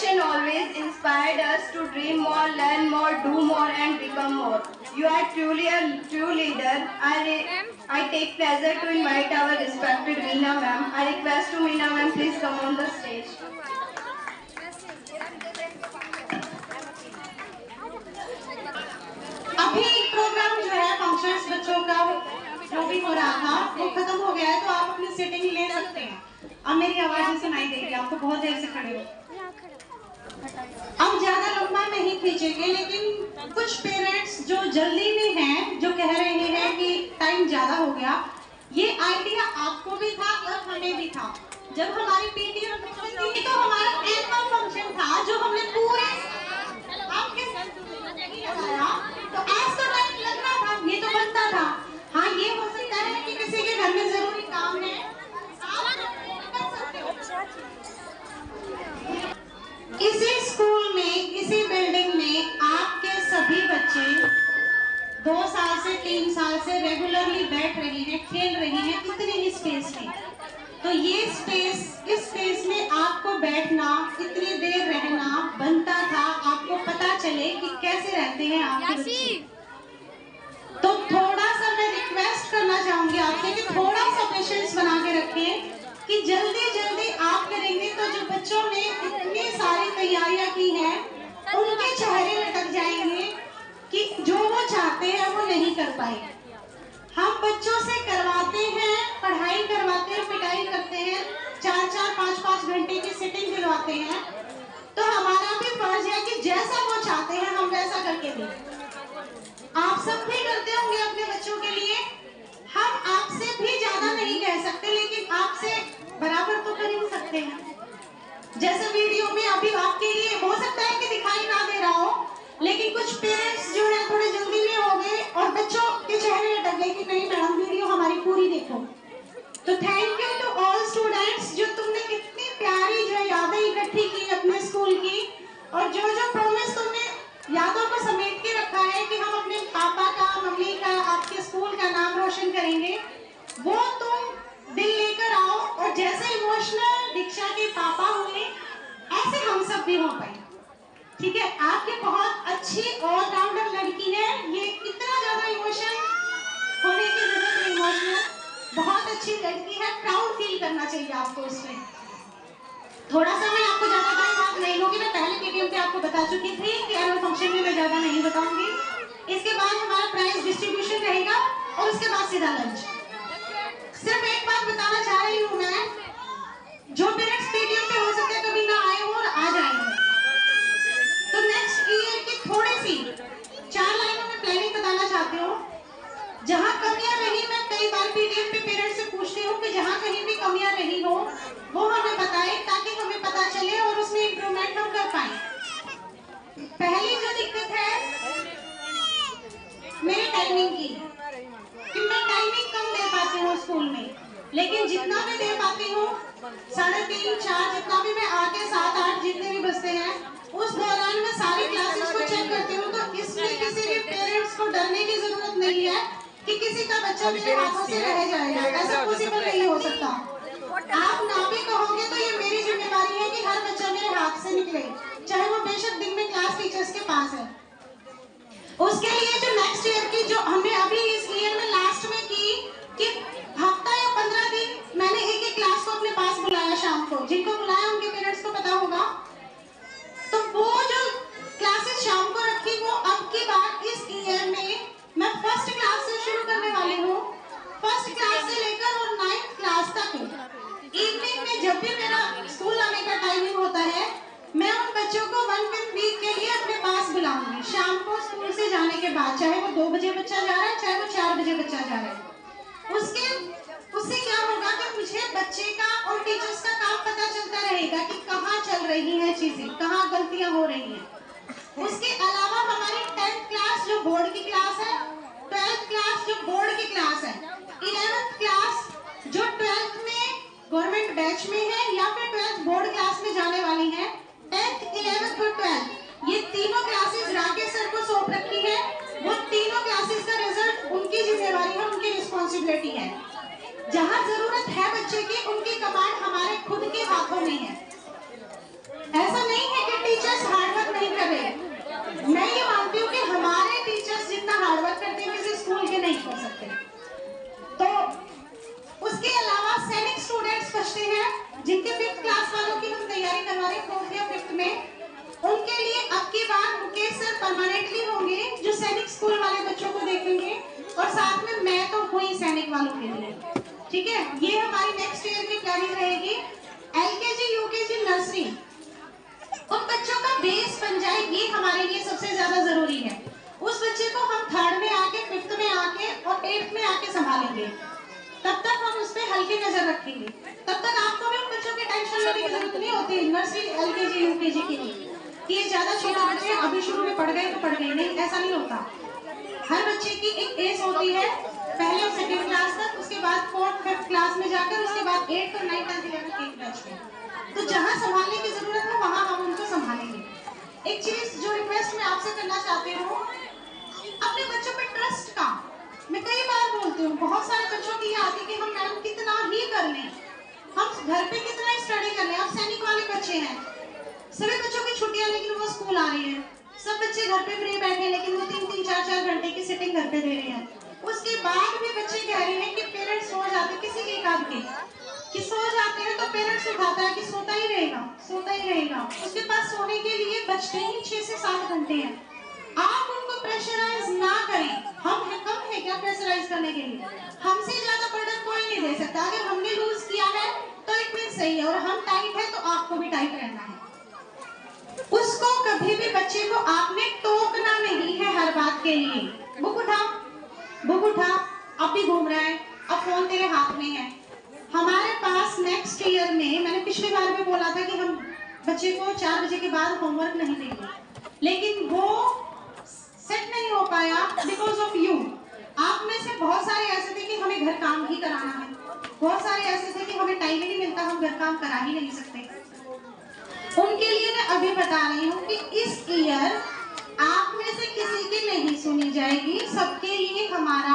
[SPEAKER 2] passion always inspired us to dream more, learn more, do more and become more. You are truly a true leader. I take pleasure to invite our respected Meena ma'am. I request to Meena ma'am please come on the stage.
[SPEAKER 7] अभी programme जो है functions बच्चों का जो भी हो रहा था वो खत्म हो गया है, तो आप अपनी सीटिंग ले सकते हैं। अब मेरी आवाज सुनाई देगी आपको, बहुत देर से खड़े हो। अब ज्यादा लंबा नहीं खींचेंगे, लेकिन कुछ पेरेंट्स जो जल्दी में हैं जो कह रहे हैं कि टाइम ज्यादा हो गया, ये आइडिया आपको भी था और हमें भी था। जब हमारी पीटी और तो हमारा एनुअल फंक्शन था जो हमने पूरे आपके नहीं लगाया, तो आज तो टाइम लग रहा था, ये तो बनता था। हाँ, ये हो सकता है कि किसी के घर में जरूरी काम है, कर सकते हो। इसी स्कूल में, इसी बिल्डिंग में आपके सभी बच्चे 2 साल से 3 साल से रेगुलरली बैठ रहे हैं, खेल रहे हैं इतने ही स्पेस में। तो ये स्पेस, इस स्पेस में आपको बैठना, इतनी देर रहना बनता था, आपको पता चले कि कैसे रहते हैं आपके बच्चे। तो थोड़ा सा मैं रिक्वेस्ट करना चाहूंगी आपसे कि थोड़ा सा पेशेंस बना के रखें कि जल्दी जल्दी आप करेंगे तो जो बच्चों ने इतनी सारी तैयारियां की हैं उनके चेहरे लटक जाएंगे कि जो वो चाहते हैं वो नहीं कर पाए। हम बच्चों से करवाते हैं, पढ़ाई करवाते हैं, पिटाई करते हैं, 4-4, 5-5 घंटे की सिटिंग दिलवाते हैं, तो हमारा भी फर्ज है कि जैसा वो चाहते हैं हम वैसा करके दें। आप सब भी करते होंगे अपने बच्चों के लिए। हम आपसे भी ज्यादा नहीं कह सकते, लेकिन आपसे बराबर तो कर ही सकते हैं। जैसे वीडियो में अभी आपके लिए हो सकता है कि दिखाई ना दे रहा हो, लेकिन कुछ पेरेंट्स जो है थोड़े जल्दी में हो गए और बच्चों के चेहरे लटक गए कि नहीं मैडम वीडियो हमारी पूरी देखो। तो thank you to all students, जो तुमने कितनी प्यारी जो यादें इकट्ठी की अपने स्कूल की, और जो जो प्रॉमिस तुमने यादों को समेट के रखा है कि हम अपने पापा का, मम्मी का, आपके स्कूल का नाम रोशन करेंगे, वो तुम दिल लेकर आओ। और जैसे इमोशनल दीक्षा के पापा हुए ऐसे हम सब भी हो पाए। ठीक है, आपकी बहुत अच्छी ऑलराउंडर लड़की है, ये इतना ज्यादा इमोशन होने की जरूरत नहीं, इमोशनल बहुत अच्छी लड़की है, प्राउड फील करना चाहिए आपको इसमें। थोड़ा सा मैं आपको ज्यादा टाइम बात नहीं लूंगी, मैं पहले वीडियो पे आपको बता चुकी थी कि एनुअल फंक्शन में मैं ज्यादा नहीं बताऊंगी। इसके बाद हमारा प्राइज डिस्ट्रीब्यूशन रहेगा और उसके बाद सीधा लंच। सिर्फ एक बात बताना चाह रही हूँ मैं, जो पेरेंट्स वीडियो पे हो सकते कभी ना आए हो और आ जाएंगे, तो नेक्स्ट ईयर की थोड़ी सी 4 लाइनों में प्लानिंग बताना चाहती हूँ। जहाँ कमियां रही, मैं कई बार पीडीएफ पे पेरेंट्स से पूछती हूँ कि जहाँ कहीं भी कमियां रही हो वो हमें बताएं, ताकि हमें पता चले और उसमें इम्प्रूवमेंट हम कर पाए। पहली जो दिक्कत है मेरे टाइमिंग की, कि मैं टाइमिंग कम दे पाती हूँ स्कूल में, लेकिन जितना भी दे पाती हूँ 3:30, 4 जितना भी मैं आके 7-8 जितने भी बजते हैं उस दौरान मैं सारी क्लासेस को चेक करती हूँ। तो इसमें किसी भी पेरेंट्स को डरने की जरूरत नहीं है कि किसी का बच्चा मेरे हाथों से रह जाएगा, ऐसा पॉसिबल नहीं हो सकता। आप ना भी कहोगे तो ये मेरी जिम्मेदारी है कि हर बच्चा मेरे हाथ से निकले, चाहे वो बेशक दिन में क्लास टीचर्स के पास है। उसके लिए जो नेक्स्ट ईयर की, जो हमने अभी इस ईयर में लास्ट में की, कि हफ्ता या 15 दिन मैंने एक क्लास को अपने पास बुलाया शाम को, जिनको बुलाया उनके पेरेंट्स को पता होगा। तो वो जो क्लासेस शाम को रखी, वो अब की बार इस ईयर में मैं फर्स्ट क्लास से शुरू करने वाली हूँ। फर्स्ट क्लास से लेकर और 9th क्लास तक इवनिंग में जब भी मेरा स्कूल आने का टाइमिंग होता है, मैं उन बच्चों को 1 वीक के लिए अपने पास बुलाऊंगी। शाम को स्कूल से जाने के बाद, चाहे वो 2 बजे बच्चा जा रहा है, चाहे वो 4 बजे बच्चा जा रहा है, उससे क्या होगा कि मुझे बच्चे का और टीचर्स का काम पता चलता रहेगा कि कहाँ चल रही हैं चीजें, कहाँ गलतियां हो रही हैं। उसके अलावा हमारी 10th क्लास जो बोर्ड की क्लास है, 12th क्लास जो बोर्ड की क्लास है, 11th क्लास जो 12th में गवर्नमेंट बैच में है या फिर 12th बोर्ड क्लास में जाने वाली है, 10th, 11th और 12th, ये तीनों क्लासेस राकेश सर को सौंप रखी है। वो तीनों क्लासेस का रिजल्ट उनकी जिम्मेवारी है, उनकी रिस्पॉन्सिबिलिटी है। जहाँ जरूरत है बच्चे की, उनकी कमांड हमारे खुद के हाथों में है। ऐसा नहीं है कि है, ये हमारी नेक्स्ट ईयर की प्लानिंग रहेगी। LKG, UKG, नर्सरी, उन बच्चों का बेस बन जाए, ये हमारे लिए सबसे ज्यादा जरूरी है। उस बच्चे को हम 3rd में आके, 5th में आके और 8th में आके संभालेंगे, तब तक हम उस पर हल्की नजर रखेंगे। तब तक आपको भी उन बच्चों की टेंशन लेने की जरूरत नहीं होती नर्सरी, LKG, UKG के लिए कि ये ज्यादा छोटे बच्चे हैं, अभी शुरू में पढ़ गए तो पढ़ गए, नहीं, ऐसा नहीं होता। हर बच्चे की एक एज होती है, पहले और 2nd क्लास तक, उसके बाद 4th 5th क्लास में जाकर, उसके बाद 8th और 9th 10th 11th एक बैच में। तो जहाँ संभालने की जरूरत है वहाँ हम उनको संभालेंगे। एक चीज जो रिक्वेस्ट मैं आपसे करना चाहती हूँ, अपने बच्चों पे ट्रस्ट का, मैं कई बार बोलती हूँ, बहुत सारे बच्चों की ये आती है कि हम मैडम कितना ही कर लें, हम घर पे कितना ही स्टडी कर लें। अब सैनिक वाले बच्चे हैं, सभी बच्चों की छुट्टियां, लेकिन वो स्कूल आ रही है, सब बच्चे घर पे फ्री बैठे हैं, लेकिन वो 3-3 4-4 घंटे की सिटिंग घर पे दे रहे हैं। उसके बाद भी बच्चे कह रहे हैं कि पेरेंट्स सो जाते, किसी एक आध के कि सो जाते हैं तो पेरेंट्स उठाता है कि सोता ही रहेगा, सोता ही रहेगा। उसके पास सोने के लिए बचते ही 6 से 7 घंटे हैं। आप उनको प्रेशराइज ना करें, हम है कम है क्या प्रेशराइज करने के लिए? हमसे ज्यादा बर्डन कोई नहीं दे सकता। अगर हमने लूज किया है तो इट मीन सही है, और हम टाइट है तो आपको भी टाइट रहना है। उसको कभी भी बच्चे को आपने टोकना नहीं है हर बात के लिए। बुक उठा, बुक उठा, अब भी घूम रहा है, अब फोन तेरे हाथ में है। हमारे पास नेक्स्ट ईयर में, मैंने पिछली बार भी बोला था कि हम बच्चे को 4 बजे के बाद होमवर्क नहीं देंगे, लेकिन वो सेट नहीं हो पाया बिकॉज ऑफ यू। आप में से बहुत सारे ऐसे थे कि हमें घर काम ही कराना है, बहुत सारे ऐसे थे कि हमें टाइम ही नहीं मिलता, हम घर काम करा ही नहीं सकते। उनके लिए मैं अभी बता रही हूँ कि इस ईयर आप में से किसी की नहीं सुनी जाएगी, सबके लिए हमारा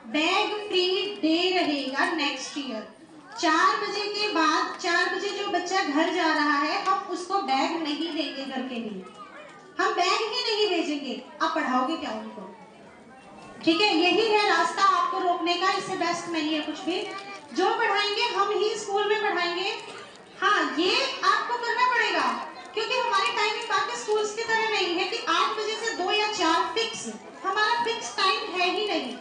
[SPEAKER 7] बैग फ्री डे रहेगा नेक्स्ट ईयर। 4 बजे के बाद, 4 बजे जो बच्चा घर जा रहा है, हम उसको बैग नहीं देंगे घर के लिए, हम बैग ही नहीं भेजेंगे। आप पढ़ाओगे क्या उनको? ठीक है, यही है रास्ता आपको रोकने का, इससे बेस्ट नहीं है कुछ भी। जो पढ़ाएंगे हम ही स्कूल में पढ़ाएंगे। हाँ, ये आपको करना पड़ेगा, क्योंकि हमारी टाइमिंग बाकी स्कूल्स की तरह नहीं है कि 8 बजे से 2 या 4 फिक्स, हमारा फिक्स टाइम है ही नहीं।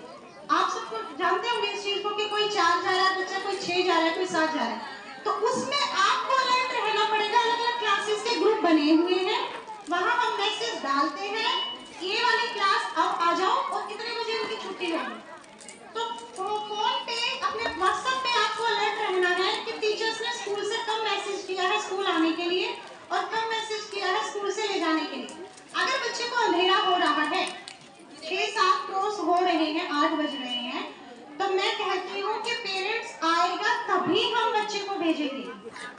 [SPEAKER 7] आप सबको जानते होंगे इस चीज को कि कोई 4 जा रहा है बच्चा, कोई 6 जा रहा है, कोई 7 जा रहा है, तो उसमें आपको अलर्ट रहना पड़ेगा। अलग अलग क्लासेस के ग्रुप बने हुए हैं, वहां हम मैसेज डालते हैं, ये वाली क्लास अब आ जाओ और कितने बजे उनकी छुट्टी होगी। तो फोन पे, अपने व्हाट्सएप पे आपको अलर्ट रहना है कि टीचर्स ने स्कूल से कब मैसेज किया है स्कूल आने के लिए और कब मैसेज किया है स्कूल से ले जाने के लिए। अगर बच्चे को अंधेरा हो रहा है, 6-7 क्रॉस हो रहे हैं, 8 बज रहे हैं, तो मैं कहती हूँ कि पेरेंट्स आएगा तभी हम बच्चे को भेजेंगे।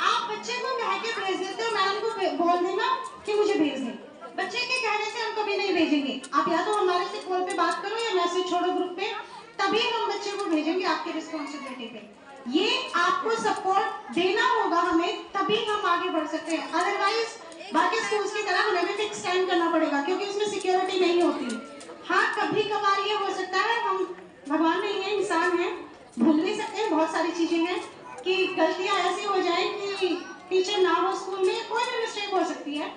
[SPEAKER 7] आप बच्चे को कह के भेज देते हो, मैडम को बोल देना कि मुझे भेज दे, बच्चे के कहने से हम कभी नहीं भेजेंगे। आप या तो हमारे से कॉल पे बात करो या मैसेज छोड़ो ग्रुप पे, तभी हम बच्चे को भेजेंगे आपकी रिस्पॉन्सिबिलिटी पे। ये आपको सपोर्ट देना होगा हमें, तभी हम आगे बढ़ सकते हैं। अदरवाइज बाकी स्कूल्स की तरह हमें भी फिक्स टाइम करना पड़ेगा, क्योंकि उसमें सिक्योरिटी नहीं होती। हाँ, कभी कभार ये हो सकता है, हम भगवान नहीं है, इंसान है, भूल भी सकते हैं, बहुत सारी चीजें हैं कि गलतियां ऐसी हो जाए कि टीचर ना हो स्कूल में, कोई भी मिस्टेक हो सकती है।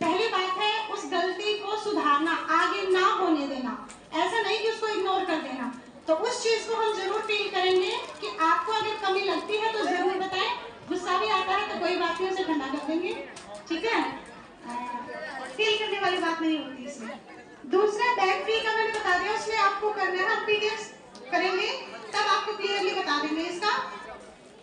[SPEAKER 7] पहली बात है उस गलती को सुधारना, आगे ना होने देना, ऐसा नहीं कि उसको इग्नोर कर देना। तो उस चीज को हम जरूर फील करेंगे कि आपको अगर कमी लगती है तो जरूर बताएं। गुस्सा भी आता है तो कोई बात नहीं, उसे ठंडा कर देंगे, ठीक है, फील करने वाली बात नहीं होती इसमें। दूसरा बैग फ्री का मैंने बता दिया, उसमें आपको करना है, हम पीडीएफ करेंगे तब आपको क्लियरली बता देंगे इसका।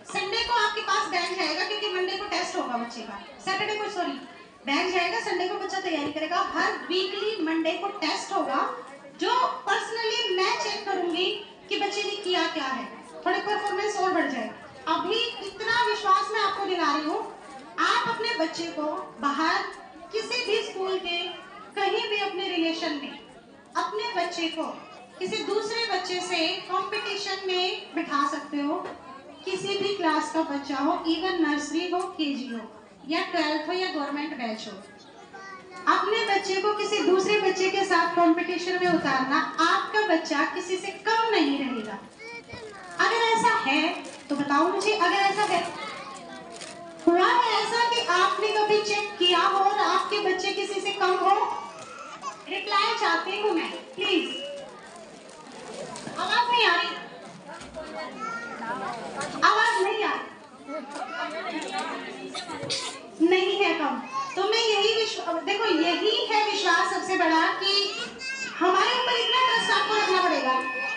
[SPEAKER 7] संडे को आपके पास बैग जाएगा, क्योंकि मंडे को टेस्ट होगा बच्चे का, सैटरडे को सॉरी बैग जाएगा, संडे को बच्चा तैयारी करेगा। हर वीकली मंडे को टेस्ट होगा, जो पर्सनली मैं चेक करूंगी कि बच्चे ने किया क्या है, थोड़ी परफॉर्मेंस और बढ़ जाए। अभी इतना विश्वास मैं आपको दिला रही हूँ, आप अपने बच्चे को बाहर किसी भी स्कूल के कहीं भी अपने रिलेशन में अपने बच्चे को किसी दूसरे बच्चे से कंपटीशन में बिठा सकते हो। किसी भी क्लास का बच्चा हो, इवन नर्सरी हो, केजी हो या 12th हो या गवर्नमेंट बैच हो, अपने बच्चे को किसी दूसरे बच्चे के साथ कंपटीशन में उतारना, आपका बच्चा किसी से कम नहीं रहेगा। अगर ऐसा है तो बताओ मुझे, अगर ऐसा है, हुआ है ऐसा कि आपने कभी चेक किया हो और आपके बच्चे किसी से कम हो? रिप्लाई चाहती हूँ मैं, प्लीज। आवाज नहीं आ रही। आवाज नहीं आ नहीं है कम। तो मैं देखो यही है विश्वास सबसे बड़ा कि हमारे ऊपर इतना ट्रस्ट आपको रखना पड़ेगा,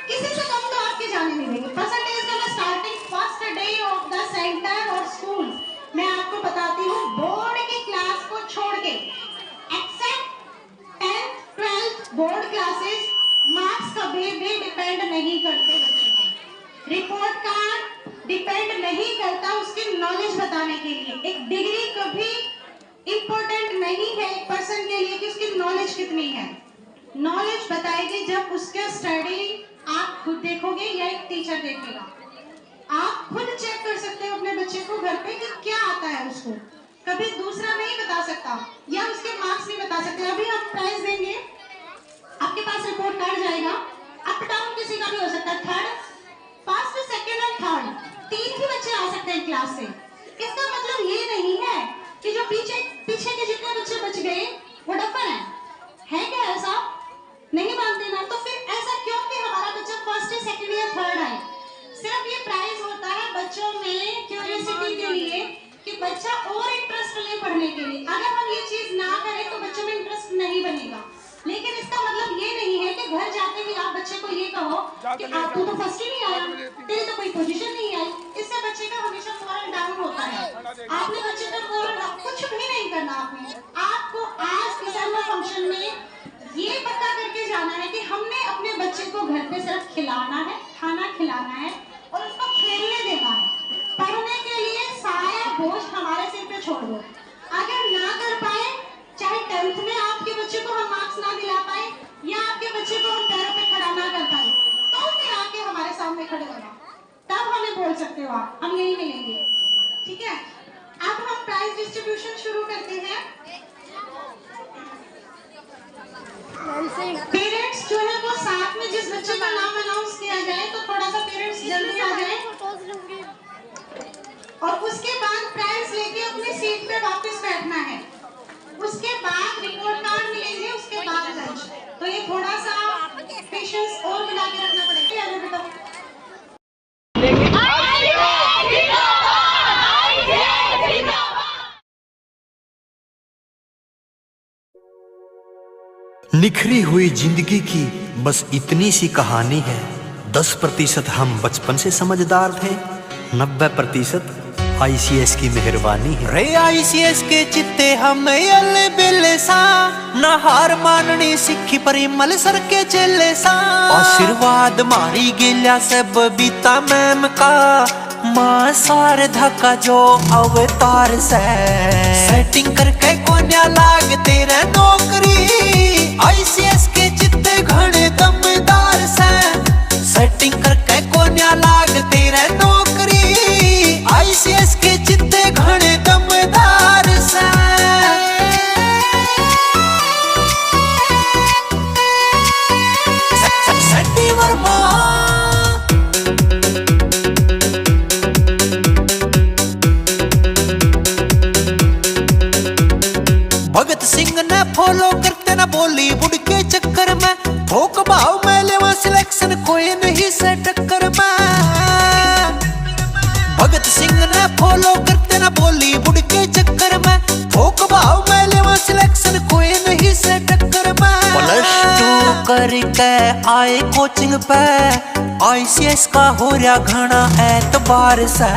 [SPEAKER 7] किसी से कम तो आपके जाने नहीं देंगे। परसेंटेज का मैं starting first day of the centre और स्कूल मैं आपको बताती हूँ, बोर्ड की क्लास को छोड़ के accept 10th 12th board classes marks कभी भी डिपेंड नहीं करते बच्चे पे। रिपोर्ट कार्ड डिपेंड नहीं करता उसकी नॉलेज बताने के लिए। एक डिग्री कभी इंपॉर्टेंट नहीं है एक पर्सन के लिए कि उसकी नॉलेज कितनी है। नॉलेज बताएगी जब उसका स्टडी आप खुद देखोगे या एक टीचर देखेगा। आप खुद चेक कर सकते हो अपने बच्चे को घर पे कि क्या आता है उसको, कभी दूसरा नहीं बता सकता या उसके मार्क्स नहीं बता सकते। अभी हम प्राइज देंगे, आपके पास रिपोर्ट कार्ड जाएगा, अप डाउन किसी का भी हो सकता है, थर्ड फर्स्ट सेकंड और थर्ड 3 ही बच्चे आ सकते हैं क्लास से। इसका मतलब ये नहीं है कि जो पीछे के जितने बच्चे बच गए वो डफर है क्या? ऐसा नहीं मानते ना, तो फिर ऐसा क्यों कि हमारा बच्चा फर्स्ट सेकंड या थर्ड आए। सिर्फ ये प्राइज होता है बच्चों में क्यूरियोसिटी के लिए कि बच्चा और इंटरेस्ट ले पढ़ने के लिए। अगर हम ये चीज ना करें तो बच्चों में इंटरेस्ट नहीं बनेगा। लेकिन इसका मतलब ये नहीं है कि घर जाते ही आप बच्चे को ये कहो कि तू तो फर्स्ट ही नहीं आया, तेरी तो कोई पोजीशन नहीं आई। इससे बच्चे का हमेशा मोरल डाउन होता है। आपने बच्चे का मोरल कुछ भी नहीं करना। आपको आज इस एनुअल फंक्शन में ये पता करके जाना है कि हमने अपने बच्चे को घर पे सिर्फ खिलाना है, खाना खिलाना है और उसको खेलने देना है। पढ़ने के लिए सारा बोझ हमारे सिर पे छोड़ दो। अगर ना कर पाए, चाहे 10th में आपके बच्चे को हम मार्क्स ना दिला पाए या आपके बच्चे को हम पैरों पे खड़ा ना कर पाए, तो फिर आके हमारे सामने खड़े होना, तब हमें बोल सकते हो आप, हम यही मिलेंगे। ठीक है, अब हम प्राइज डिस्ट्रीब्यूशन शुरू करते हैं। पेरेंट्स जो है वो साथ में जिस बच्चे का नाम अनाउंस किया जाए तो थोड़ा सा पेरेंट्स जल्दी आ जाए और उसके बाद प्राइज लेके अपनी सीट पे वापस बैठना है। उसके बाद रिपोर्ट कार्ड मिलेंगे, उसके बाद लंच। तो ये थोड़ा सा पेशेंस और मिला के रखना पड़ेगा। अरे बेटा
[SPEAKER 8] निखरी हुई जिंदगी की बस इतनी सी कहानी है। 10% हम बचपन से समझदार थे, 90% ICS की मेहरबानी है। रे ICS के चित्ते हमें अले बेले सा, न हार माननी सीखी परिमल सर के चेले सा। आशीर्वाद मारी गेल्या से बबीता मैम का, माँ सार धक्का जो अवतार से। सेटिंग करके कोन्या लाग तेरे नौकरी, ICS के चित्ते घणे दमदार से। सेटिंग करके कोन्या लाग तेरे नौकरी, ICS के चित्ते घणे दमदार से। सटी वर्मा भगत सिंह ने फॉलो करते ना बॉलीवुड के चक्कर में, थोक भाव में लेवा सिलेक्शन कोई नहीं से टक्कर में। भगत सिंह ने फॉलो करते ना बॉलीवुड के चक्कर में, थोक भाव में लेवा सिलेक्शन कोई नहीं से टक्कर में। +2 करके आए कोचिंग पे, ICS का हो रहा घना एतबार से।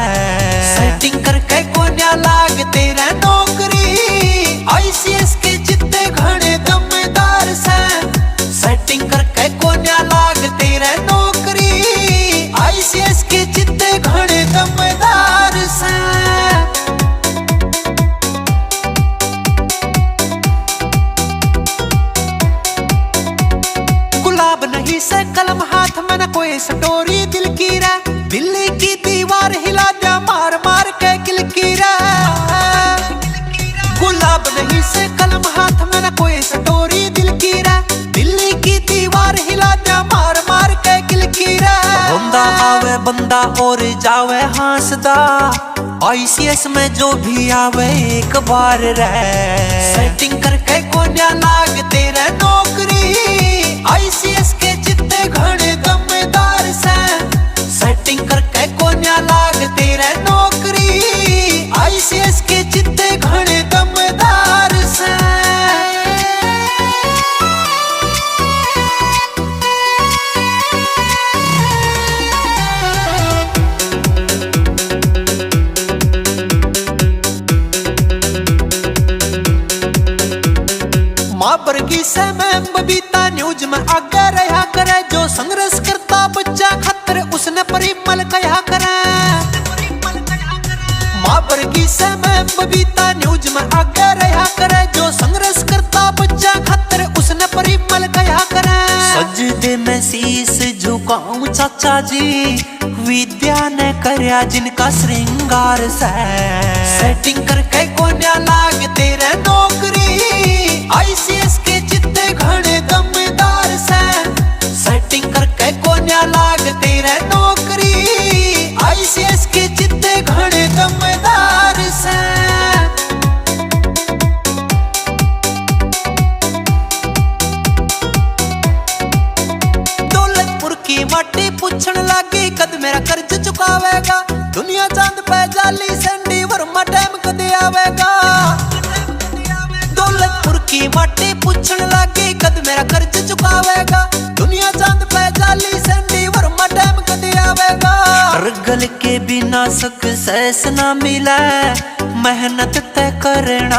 [SPEAKER 8] सेटिंग करके कोन्या लाग तेरा नौकरी, ICS के चित्ते घणे दमदार से। सेटिंग करके कोन्या लाग तेरा नौकरी, ICS के चित्ते घणे दमदार से। गुलाब नहीं से कलम हाथ में न कोई स्टोरी दिल की रे, दिल्ली की दीवार हिला दिया मार मार के किल की रे। गुलाब नहीं से कलम हाथ में न कोई स्टोरी दिल की रे, दिल्ली की दीवार हिला दिया मार मार के किल की रे। रोंदा आवे बंदा और जावे हंसदा, ICS में जो भी आवे एक बार रे। सेटिंग करके कोन्या लाग तेरा नौकरी, ICS के चित्ते घणे दमदार से। सेटिंग करके कोन्या से मैं बबीता न्यूज में आगे रहा करे, जो संघर्ष करता बच्चा खतर उसने परिमल कहा करे। माँ वर्गी से मैं बबीता न्यूज में आगे रहा करे, जो संघर्ष करता बच्चा खतर उसने परिमल कहा करे। सजदे में शीश झुकाऊं चाचा जी, विद्या ने करया जिनका श्रृंगार से। सेटिंग करके कोन्या लाग तेरे नौकरी, ICS के जितने घने दमदार से। सेटिंग करके कोन्या लाग तेरे नौकरी, ICS के जितने घने दमदार से। दौलतपुर की माटी पूछण लागी, कद मेरा कर्ज चुकावेगा। दुनिया चांद पे जाली सैंडी वर्मा टाइम कदे आवेगा। दौलतपुर की माटी पूछण लागी, कद मेरा कर्ज चुकावेगा। दुनिया चांद पे जाली सैंडी वर्मा टाइम कदे आवेगा। स्ट्रगल के बिना सक्सेस ना मिले, मेहनत तय करना